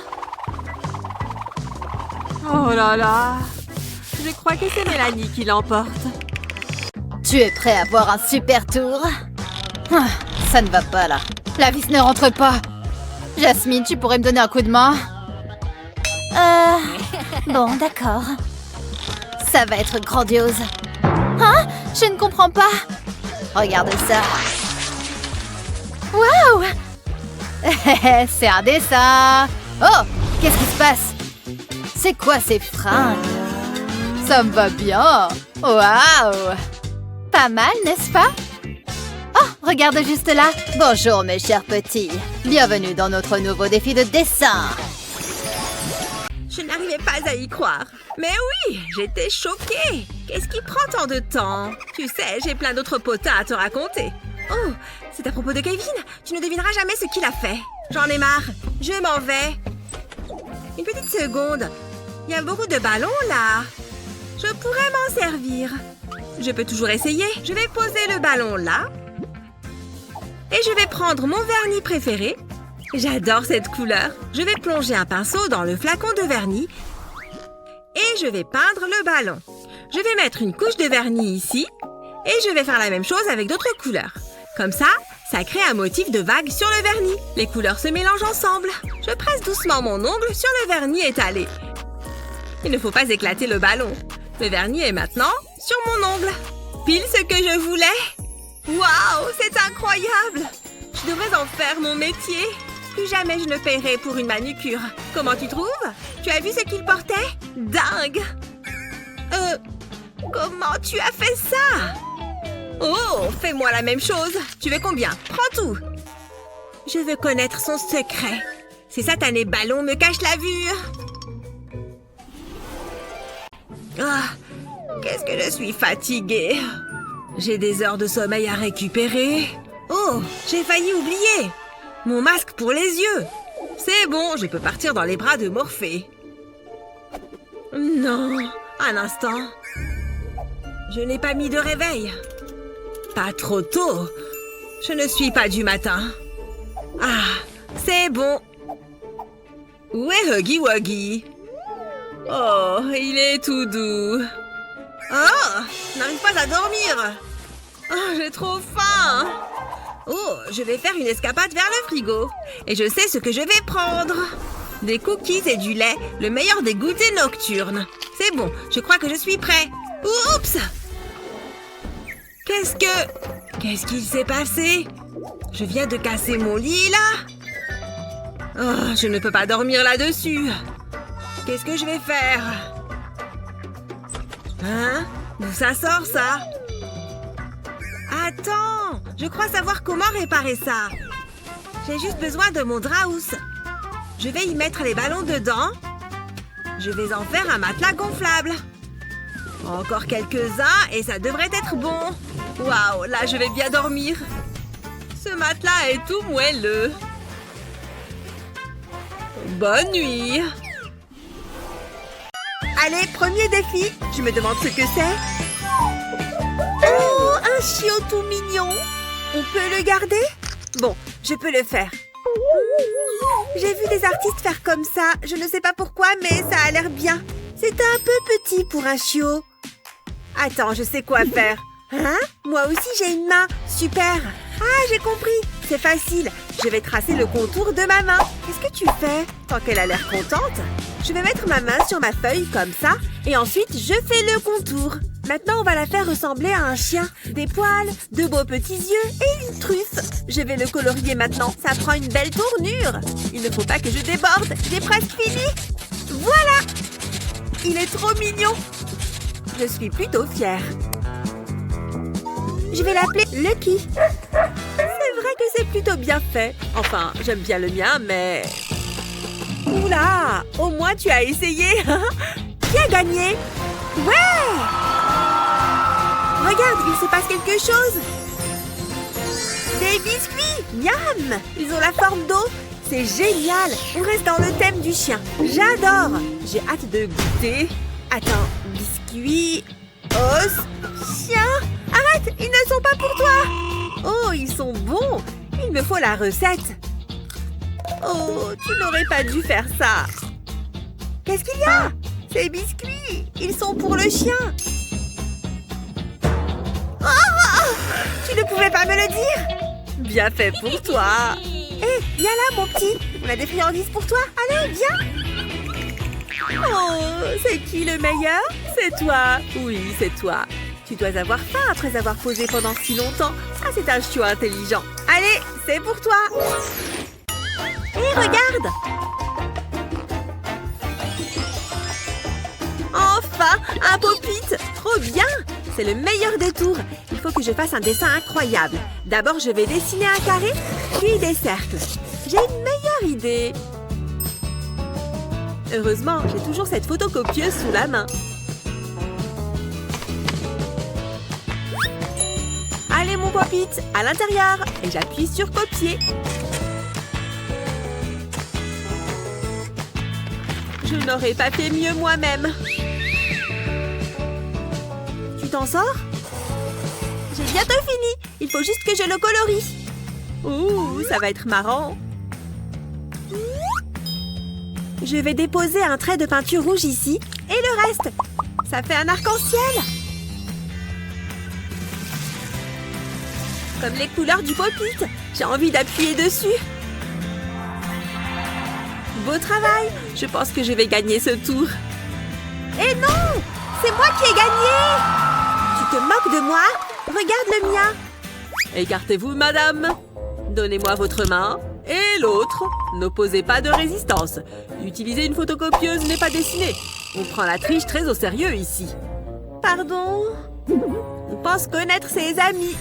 Oh là là! Je crois que c'est Mélanie qui l'emporte. Tu es prêt à voir un super tour? Ça ne va pas là. La vis ne rentre pas. Jasmine, tu pourrais me donner un coup de main? Bon, d'accord. Ça va être grandiose. Hein? Je ne comprends pas. Regarde ça. Waouh! C'est un dessin. Oh! Qu'est-ce qui se passe? C'est quoi ces fringues? Ça me va bien. Waouh! Pas mal, n'est-ce pas? Oh, regarde juste là. Bonjour mes chers petits. Bienvenue dans notre nouveau défi de dessin. Je n'arrivais pas à y croire. Mais oui, j'étais choquée. Qu'est-ce qui prend tant de temps? Tu sais, j'ai plein d'autres potins à te raconter. Oh, c'est à propos de Kevin. Tu ne devineras jamais ce qu'il a fait. J'en ai marre. Je m'en vais. Une petite seconde. Il y a beaucoup de ballons là. Je pourrais m'en servir. Je peux toujours essayer. Je vais poser le ballon là. Et je vais prendre mon vernis préféré. J'adore cette couleur. Je vais plonger un pinceau dans le flacon de vernis. Et je vais peindre le ballon. Je vais mettre une couche de vernis ici. Et je vais faire la même chose avec d'autres couleurs. Comme ça crée un motif de vague sur le vernis. Les couleurs se mélangent ensemble. Je presse doucement mon ongle sur le vernis étalé. Il ne faut pas éclater le ballon. Le vernis est maintenant sur mon ongle. Pile ce que je voulais. Waouh, c'est incroyable! Je devrais en faire mon métier. Plus jamais je ne paierai pour une manucure. Comment tu trouves? Tu as vu ce qu'il portait? Dingue! Comment tu as fait ça? Oh, fais-moi la même chose. Tu veux combien? Prends tout. Je veux connaître son secret. Ces satanés ballons me cachent la vue. Ah, qu'est-ce que je suis fatiguée. J'ai des heures de sommeil à récupérer. Oh, j'ai failli oublier. Mon masque pour les yeux. C'est bon, je peux partir dans les bras de Morphée. Non, un instant. Je n'ai pas mis de réveil. Pas trop tôt. Je ne suis pas du matin. Ah, c'est bon. Où est Huggy Wuggy? Oh, il est tout doux. Oh, je n'arrive pas à dormir. Oh, j'ai trop faim. Oh, je vais faire une escapade vers le frigo. Et je sais ce que je vais prendre. Des cookies et du lait, le meilleur des goûters nocturnes. C'est bon, je crois que je suis prêt. Oups! Qu'est-ce qu'il s'est passé? Je viens de casser mon lit, là? Oh, je ne peux pas dormir là-dessus. Qu'est-ce que je vais faire? Hein? D'où ça sort, ça? Attends! Je crois savoir comment réparer ça. J'ai juste besoin de mon draus. Je vais y mettre les ballons dedans. Je vais en faire un matelas gonflable. Encore quelques-uns et ça devrait être bon. Waouh, là je vais bien dormir. Ce matelas est tout moelleux. Bonne nuit. Allez, premier défi. Je me demande ce que c'est. Oh, un chiot tout mignon. On peut le garder? Bon, je peux le faire. J'ai vu des artistes faire comme ça. Je ne sais pas pourquoi, mais ça a l'air bien. C'est un peu petit pour un chiot. Attends, je sais quoi faire. Hein? Moi aussi, j'ai une main. Super. Ah, j'ai compris. C'est facile. Je vais tracer le contour de ma main. Qu'est-ce que tu fais? Tant qu'elle a l'air contente. Je vais mettre ma main sur ma feuille comme ça. Et ensuite, je fais le contour. Maintenant, on va la faire ressembler à un chien. Des poils, de beaux petits yeux et une truffe. Je vais le colorier maintenant. Ça prend une belle tournure. Il ne faut pas que je déborde. J'ai presque fini. Voilà! Il est trop mignon. Je suis plutôt fière. Je vais l'appeler Lucky. C'est vrai que c'est plutôt bien fait. Enfin, j'aime bien le mien, mais... Oula! Au moins, tu as essayé. Qui a gagné? Ouais! Regarde, il se passe quelque chose. Des biscuits! Miam! Ils ont la forme d'eau. C'est génial. On reste dans le thème du chien. J'adore. J'ai hâte de goûter. Attends, biscuits, os, chien. Arrête, ils ne sont pas pour toi. Oh, ils sont bons. Il me faut la recette. Oh, tu n'aurais pas dû faire ça. Qu'est-ce qu'il y a? Ces biscuits, ils sont pour le chien. Oh, tu ne pouvais pas me le dire? Bien fait pour toi. Hé, viens là, mon petit. On a des friandises pour toi. Allez, viens. Oh, c'est qui le meilleur? C'est toi. Oui, c'est toi. Tu dois avoir faim après avoir posé pendant si longtemps. Ça, c'est un chiot intelligent. Allez, c'est pour toi. Hé, regarde. Enfin, un pop-it. Trop bien. C'est le meilleur des tours. Il faut que je fasse un dessin incroyable. D'abord, je vais dessiner un carré, puis des cercles. J'ai une meilleure idée. Heureusement, j'ai toujours cette photocopieuse sous la main. Allez, mon pop-it, à l'intérieur. Et j'appuie sur copier. Je n'aurais pas fait mieux moi-même. Tu t'en sors? J'ai bientôt fini. Il faut juste que je le colorie. Ouh, ça va être marrant. Je vais déposer un trait de peinture rouge ici Et le reste? Ça fait un arc-en-ciel. Comme les couleurs du pop-it. J'ai envie d'appuyer dessus. Beau travail. Je pense que je vais gagner ce tour. Et non! C'est moi qui ai gagné! Tu te moques de moi? Regarde le mien. Écartez-vous, madame. Donnez-moi votre main. Et l'autre. N'opposez pas de résistance. Utiliser une photocopieuse n'est pas dessiné. On prend la triche très au sérieux ici. Pardon? On pense connaître ses amis.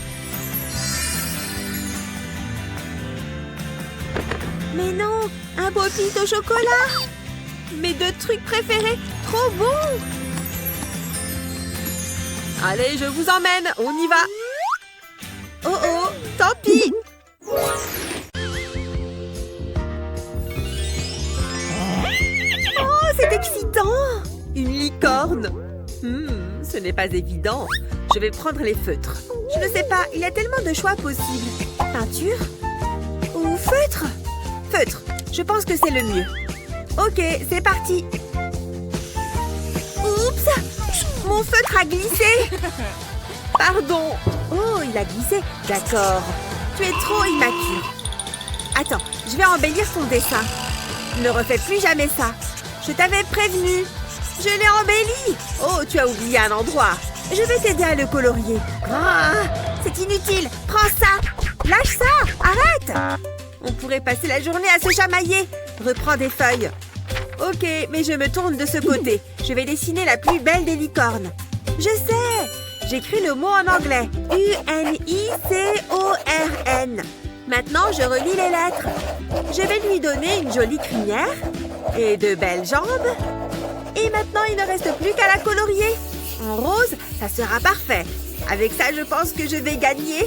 Mais non, un pop-it au chocolat. Mes 2 trucs préférés, trop bons. Allez, je vous emmène, on y va. Oh oh, tant pis. Oh, c'est excitant. Une licorne. Ce n'est pas évident. Je vais prendre les feutres. Je ne sais pas, il y a tellement de choix possibles. Peinture ou feutre? Feutre, je pense que c'est le mieux. Ok, c'est parti. Oups, mon feutre a glissé. Pardon. Oh, il a glissé. D'accord. Tu es trop immature. Attends, je vais embellir son dessin. Ne refais plus jamais ça. Je t'avais prévenu. Je l'ai embelli. Oh, tu as oublié un endroit. Je vais t'aider à le colorier. Ah, c'est inutile. Prends ça. Lâche ça. Arrête. On pourrait passer la journée à se chamailler. Reprends des feuilles. Ok, mais je me tourne de ce côté. Je vais dessiner la plus belle des licornes. Je sais. J'écris le mot en anglais. U-N-I-C-O-R-N. Maintenant, je relis les lettres. Je vais lui donner une jolie crinière et de belles jambes. Et maintenant, il ne reste plus qu'à la colorier. En rose, ça sera parfait. Avec ça, je pense que je vais gagner.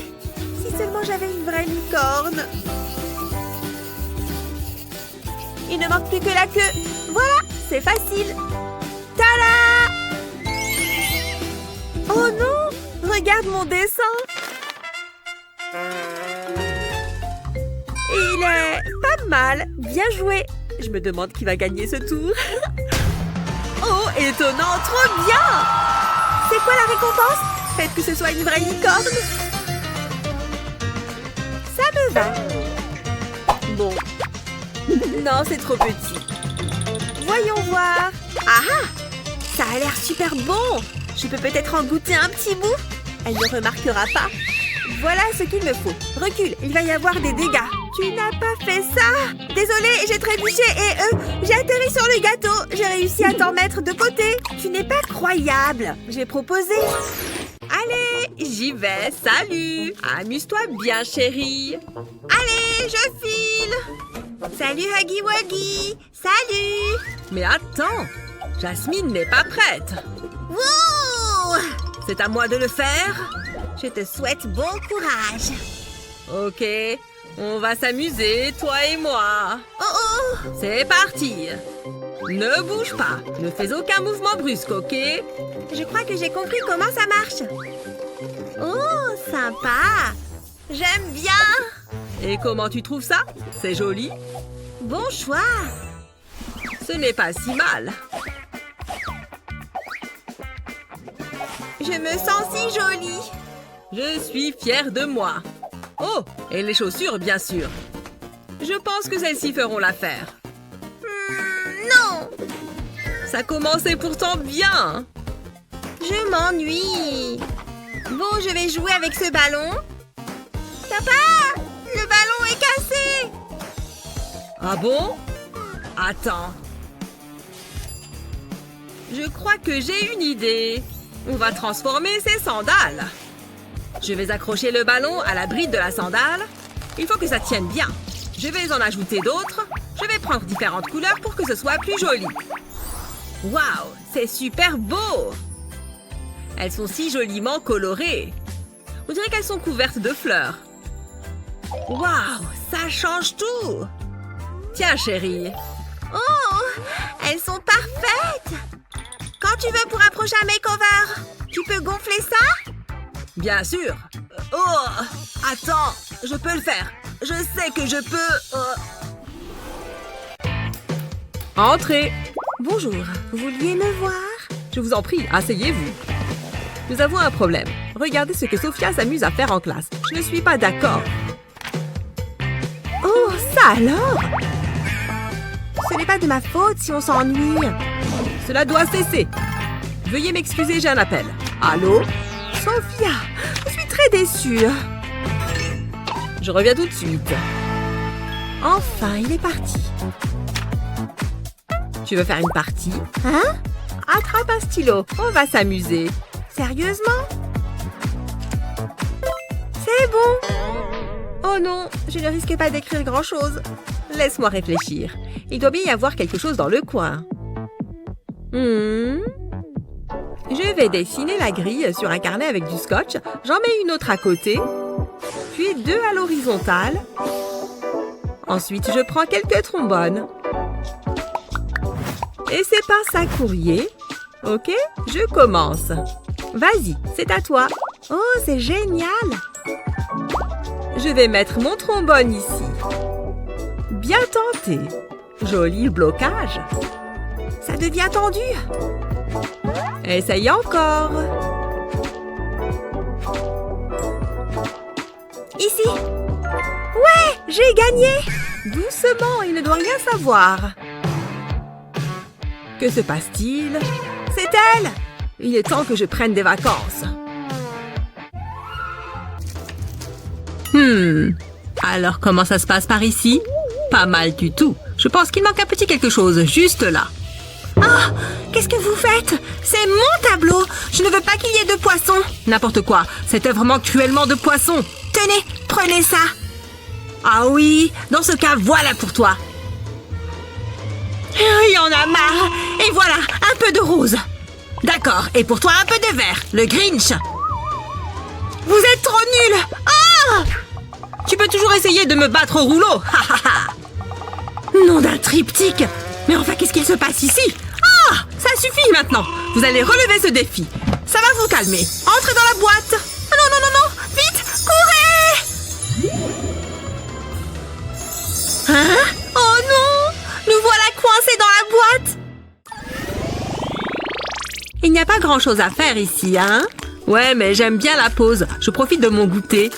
Si seulement j'avais une vraie licorne. Il ne manque plus que la queue. Voilà, c'est facile. Tada! Oh non! Regarde mon dessin. Il est pas mal. Bien joué. Je me demande qui va gagner ce tour. Oh, étonnant, trop bien! C'est quoi la récompense? Faites que ce soit une vraie licorne. Ça me va. Bon. Non, c'est trop petit. Voyons voir. Ah ah! Ça a l'air super bon. Je peux peut-être en goûter un petit bout. Elle ne remarquera pas. Voilà ce qu'il me faut. Recule, il va y avoir des dégâts. Tu n'as pas fait ça. Désolée, j'ai trébuché et j'ai atterri sur le gâteau. J'ai réussi à t'en mettre de côté. Tu n'es pas croyable. J'ai proposé. Allez, j'y vais. Salut. Amuse-toi bien, chérie. Allez, je file. Salut, Huggy Wuggy. Salut. Mais attends, Jasmine n'est pas prête. Wouh! C'est à moi de le faire. Je te souhaite bon courage. Ok, on va s'amuser, toi et moi. Oh oh! C'est parti. Ne bouge pas. Ne fais aucun mouvement brusque, ok? Je crois que j'ai compris comment ça marche. Oh, sympa. J'aime bien. Et comment tu trouves ça? C'est joli? Bon choix. Ce n'est pas si mal. Je me sens si jolie. Je suis fière de moi. Oh, et les chaussures, bien sûr. Je pense que celles-ci feront l'affaire. Non. Ça commençait pourtant bien. Je m'ennuie. Bon, je vais jouer avec ce ballon. Papa, le ballon est cassé. Ah bon? Attends. Je crois que j'ai une idée. On va transformer ces sandales. Je vais accrocher le ballon à la bride de la sandale. Il faut que ça tienne bien. Je vais en ajouter d'autres. Je vais prendre différentes couleurs pour que ce soit plus joli. Waouh, c'est super beau! Elles sont si joliment colorées. On dirait qu'elles sont couvertes de fleurs. Waouh, ça change tout! Tiens, chérie. Oh, elles sont parfaites! Quand tu veux pour un prochain makeover, tu peux gonfler ça? Bien sûr. Oh, attends, je peux le faire. Je sais que je peux... Entrez. Bonjour, vous vouliez me voir? Je vous en prie, asseyez-vous. Nous avons un problème. Regardez ce que Sophia s'amuse à faire en classe. Je ne suis pas d'accord. Oh, ça alors? Ce n'est pas de ma faute si on s'ennuie. Cela doit cesser. Veuillez m'excuser, j'ai un appel. Allô? Sophia, je suis très déçue. Je reviens tout de suite. Enfin, il est parti. Tu veux faire une partie? Hein? Attrape un stylo, on va s'amuser. Sérieusement? C'est bon. Oh non, je ne risque pas d'écrire grand-chose. Laisse-moi réfléchir. Il doit bien y avoir quelque chose dans le coin. Je vais dessiner la grille sur un carnet avec du scotch. J'en mets une autre à côté. Puis 2 à l'horizontale. Ensuite, je prends quelques trombones. Et ces pinces à courrier. Ok, je commence. Vas-y, c'est à toi. Oh, c'est génial. Je vais mettre mon trombone ici. Bien tenté. Joli blocage. Ça devient tendu. Essaye encore. Ici. Ouais, j'ai gagné. Doucement, il ne doit rien savoir. Que se passe-t-il? C'est elle. Il est temps que je prenne des vacances. Alors, comment ça se passe par ici? Pas mal du tout. Je pense qu'il manque un petit quelque chose, juste là. Ah, qu'est-ce que vous faites? C'est mon tableau. Je ne veux pas qu'il y ait de poissons. N'importe quoi. Cette œuvre manque cruellement de poissons. Tenez, prenez ça. Ah oui, dans ce cas, voilà pour toi. Il y en a marre. Et voilà, un peu de rose. D'accord, et pour toi, un peu de vert, le Grinch. Vous êtes trop nuls. Ah! Tu peux toujours essayer de me battre au rouleau. Nom d'un triptyque. Mais enfin, qu'est-ce qu'il se passe ici? Ah! Ça suffit maintenant. Vous allez relever ce défi. Ça va vous calmer. Entrez dans la boîte. Non, non, non, non. Vite, courez! Hein? Oh non! Nous voilà coincés dans la boîte. Il n'y a pas grand-chose à faire ici, hein? Ouais, mais j'aime bien la pause. Je profite de mon goûter.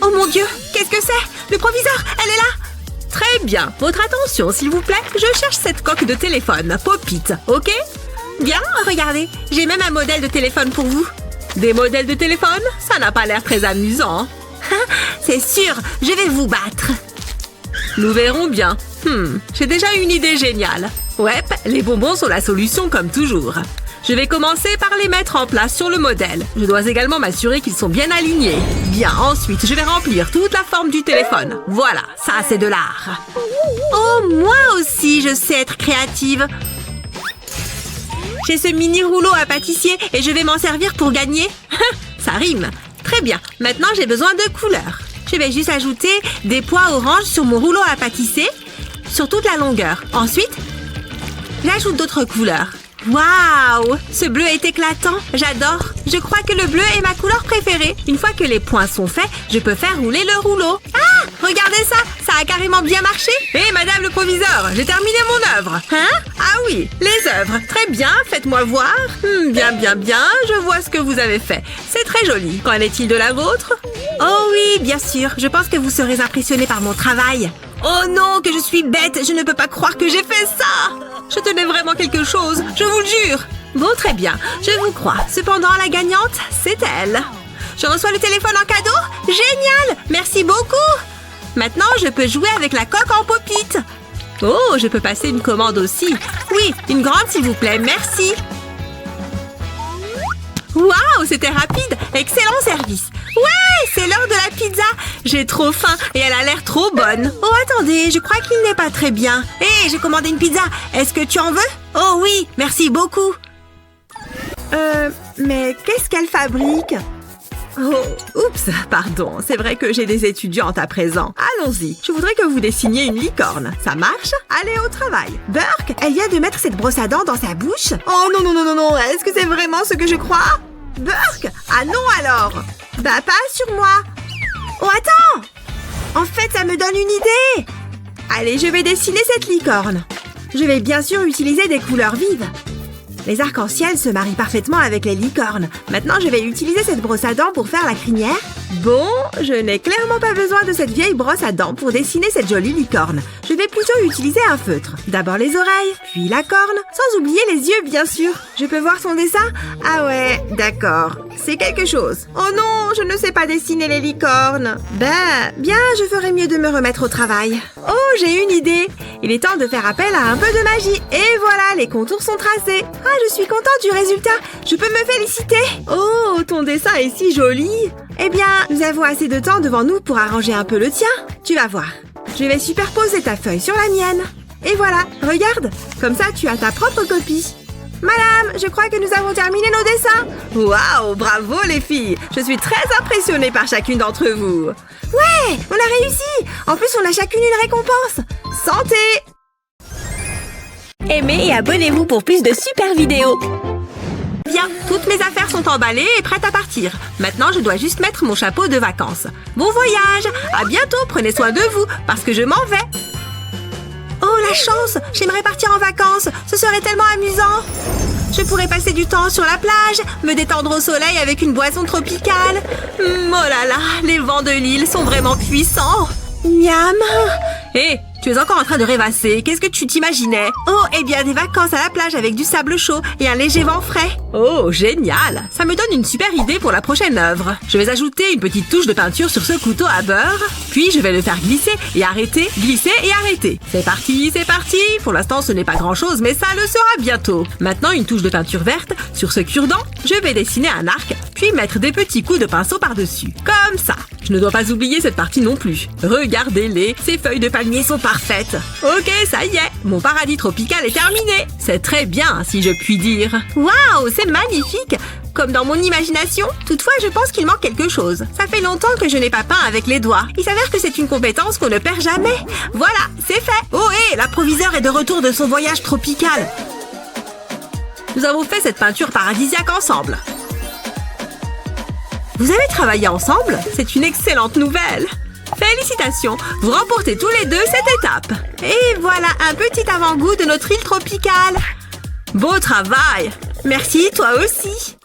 Oh mon Dieu, qu'est-ce que c'est? Le proviseur, elle est là. Très bien. Votre attention, s'il vous plaît. Je cherche cette coque de téléphone, Pop-it, ok? Bien, regardez. J'ai même un modèle de téléphone pour vous. Des modèles de téléphone? Ça n'a pas l'air très amusant. C'est sûr, je vais vous battre. Nous verrons bien. J'ai déjà une idée géniale. Ouais, les bonbons sont la solution comme toujours. Je vais commencer par les mettre en place sur le modèle. Je dois également m'assurer qu'ils sont bien alignés. Bien, ensuite, je vais remplir toute la forme du téléphone. Voilà, ça c'est de l'art. Oh, moi aussi, je sais être créative. J'ai ce mini rouleau à pâtissier et je vais m'en servir pour gagner. Ça rime. Très bien, maintenant j'ai besoin de couleurs. Je vais juste ajouter des pois oranges sur mon rouleau à pâtisser, sur toute la longueur. Ensuite, j'ajoute d'autres couleurs. Waouh! Ce bleu est éclatant, j'adore. Je crois que le bleu est ma couleur préférée. Une fois que les points sont faits, je peux faire rouler le rouleau. Ah! Regardez ça! Ça a carrément bien marché! Hé, madame le proviseur, j'ai terminé mon œuvre. Hein? Ah oui, les œuvres. Très bien, faites-moi voir. Bien, bien, bien, je vois ce que vous avez fait. C'est très joli. Qu'en est-il de la vôtre? Oh oui, bien sûr. Je pense que vous serez impressionnés par mon travail. Oh non, que je suis bête, je ne peux pas croire que j'ai fait ça. Je tenais vraiment quelque chose, je vous le jure. Bon, très bien, je vous crois. Cependant, la gagnante, c'est elle. Je reçois le téléphone en cadeau? Génial! Merci beaucoup! Maintenant, je peux jouer avec la coque en pop-it. Oh, je peux passer une commande aussi. Oui, une grande s'il vous plaît, merci. Waouh, c'était rapide. Excellent service. Ouais, c'est l'heure de la pizza. J'ai trop faim et elle a l'air trop bonne. Oh, attendez, je crois qu'il n'est pas très bien. Hé, j'ai commandé une pizza. Est-ce que tu en veux? Oh oui, merci beaucoup. Mais qu'est-ce qu'elle fabrique? Oh, oups, pardon. C'est vrai que j'ai des étudiantes à présent. Allons-y. Je voudrais que vous dessiniez une licorne. Ça marche? Allez au travail. Burke, elle vient de mettre cette brosse à dents dans sa bouche. Oh non, non, non, non, non. Est-ce que c'est vraiment ce que je crois? Burke! Ah non alors! Bah pas sur moi! Oh attends! En fait, ça me donne une idée! Allez, je vais dessiner cette licorne. Je vais bien sûr utiliser des couleurs vives. Les arcs-en-ciel se marient parfaitement avec les licornes. Maintenant, je vais utiliser cette brosse à dents pour faire la crinière. Bon, je n'ai clairement pas besoin de cette vieille brosse à dents pour dessiner cette jolie licorne. Je vais plutôt utiliser un feutre. D'abord les oreilles, puis la corne, sans oublier les yeux, bien sûr. Je peux voir son dessin? Ah ouais, d'accord. C'est quelque chose. Oh non, je ne sais pas dessiner les licornes. Ben, bien, je ferais mieux de me remettre au travail. Oh, j'ai une idée. Il est temps de faire appel à un peu de magie. Et voilà, les contours sont tracés. Ah, je suis contente du résultat. Je peux me féliciter. Oh, ton dessin est si joli. Eh bien, nous avons assez de temps devant nous pour arranger un peu le tien. Tu vas voir. Je vais superposer ta feuille sur la mienne. Et voilà, regarde. Comme ça, tu as ta propre copie. Madame, je crois que nous avons terminé nos dessins. Waouh, bravo les filles. Je suis très impressionnée par chacune d'entre vous. Ouais, on a réussi. En plus, on a chacune une récompense. Santé! Aimez et abonnez-vous pour plus de super vidéos. Bien, toutes mes affaires sont emballées et prêtes à partir. Maintenant, je dois juste mettre mon chapeau de vacances. Bon voyage! À bientôt, prenez soin de vous, parce que je m'en vais. Oh, la chance! J'aimerais partir en vacances. Ce serait tellement amusant. Je pourrais passer du temps sur la plage, me détendre au soleil avec une boisson tropicale. Oh là là, les vents de l'île sont vraiment puissants. Miam! Hé, tu es encore en train de rêvasser. Qu'est-ce que tu t'imaginais? Oh, eh bien, des vacances à la plage avec du sable chaud et un léger vent frais. Oh, génial! Ça me donne une super idée pour la prochaine œuvre. Je vais ajouter une petite touche de peinture sur ce couteau à beurre. Puis, je vais le faire glisser et arrêter, glisser et arrêter. C'est parti, c'est parti! Pour l'instant, ce n'est pas grand-chose, mais ça le sera bientôt. Maintenant, une touche de peinture verte sur ce cure-dent. Je vais dessiner un arc, puis mettre des petits coups de pinceau par-dessus. Comme ça. Je ne dois pas oublier cette partie non plus. Regardez-les, ces feuilles de palmier sont parfaites. Ok, ça y est, mon paradis tropical est terminé. C'est très bien, si je puis dire. Waouh, c'est magnifique! Comme dans mon imagination. Toutefois, je pense qu'il manque quelque chose. Ça fait longtemps que je n'ai pas peint avec les doigts. Il s'avère que c'est une compétence qu'on ne perd jamais. Voilà, c'est fait. Oh, hé, l'approviseur est de retour de son voyage tropical. Nous avons fait cette peinture paradisiaque ensemble. Vous avez travaillé ensemble? C'est une excellente nouvelle. Félicitations, vous remportez tous les deux cette étape. Et voilà un petit avant-goût de notre île tropicale. Beau travail. Merci, toi aussi.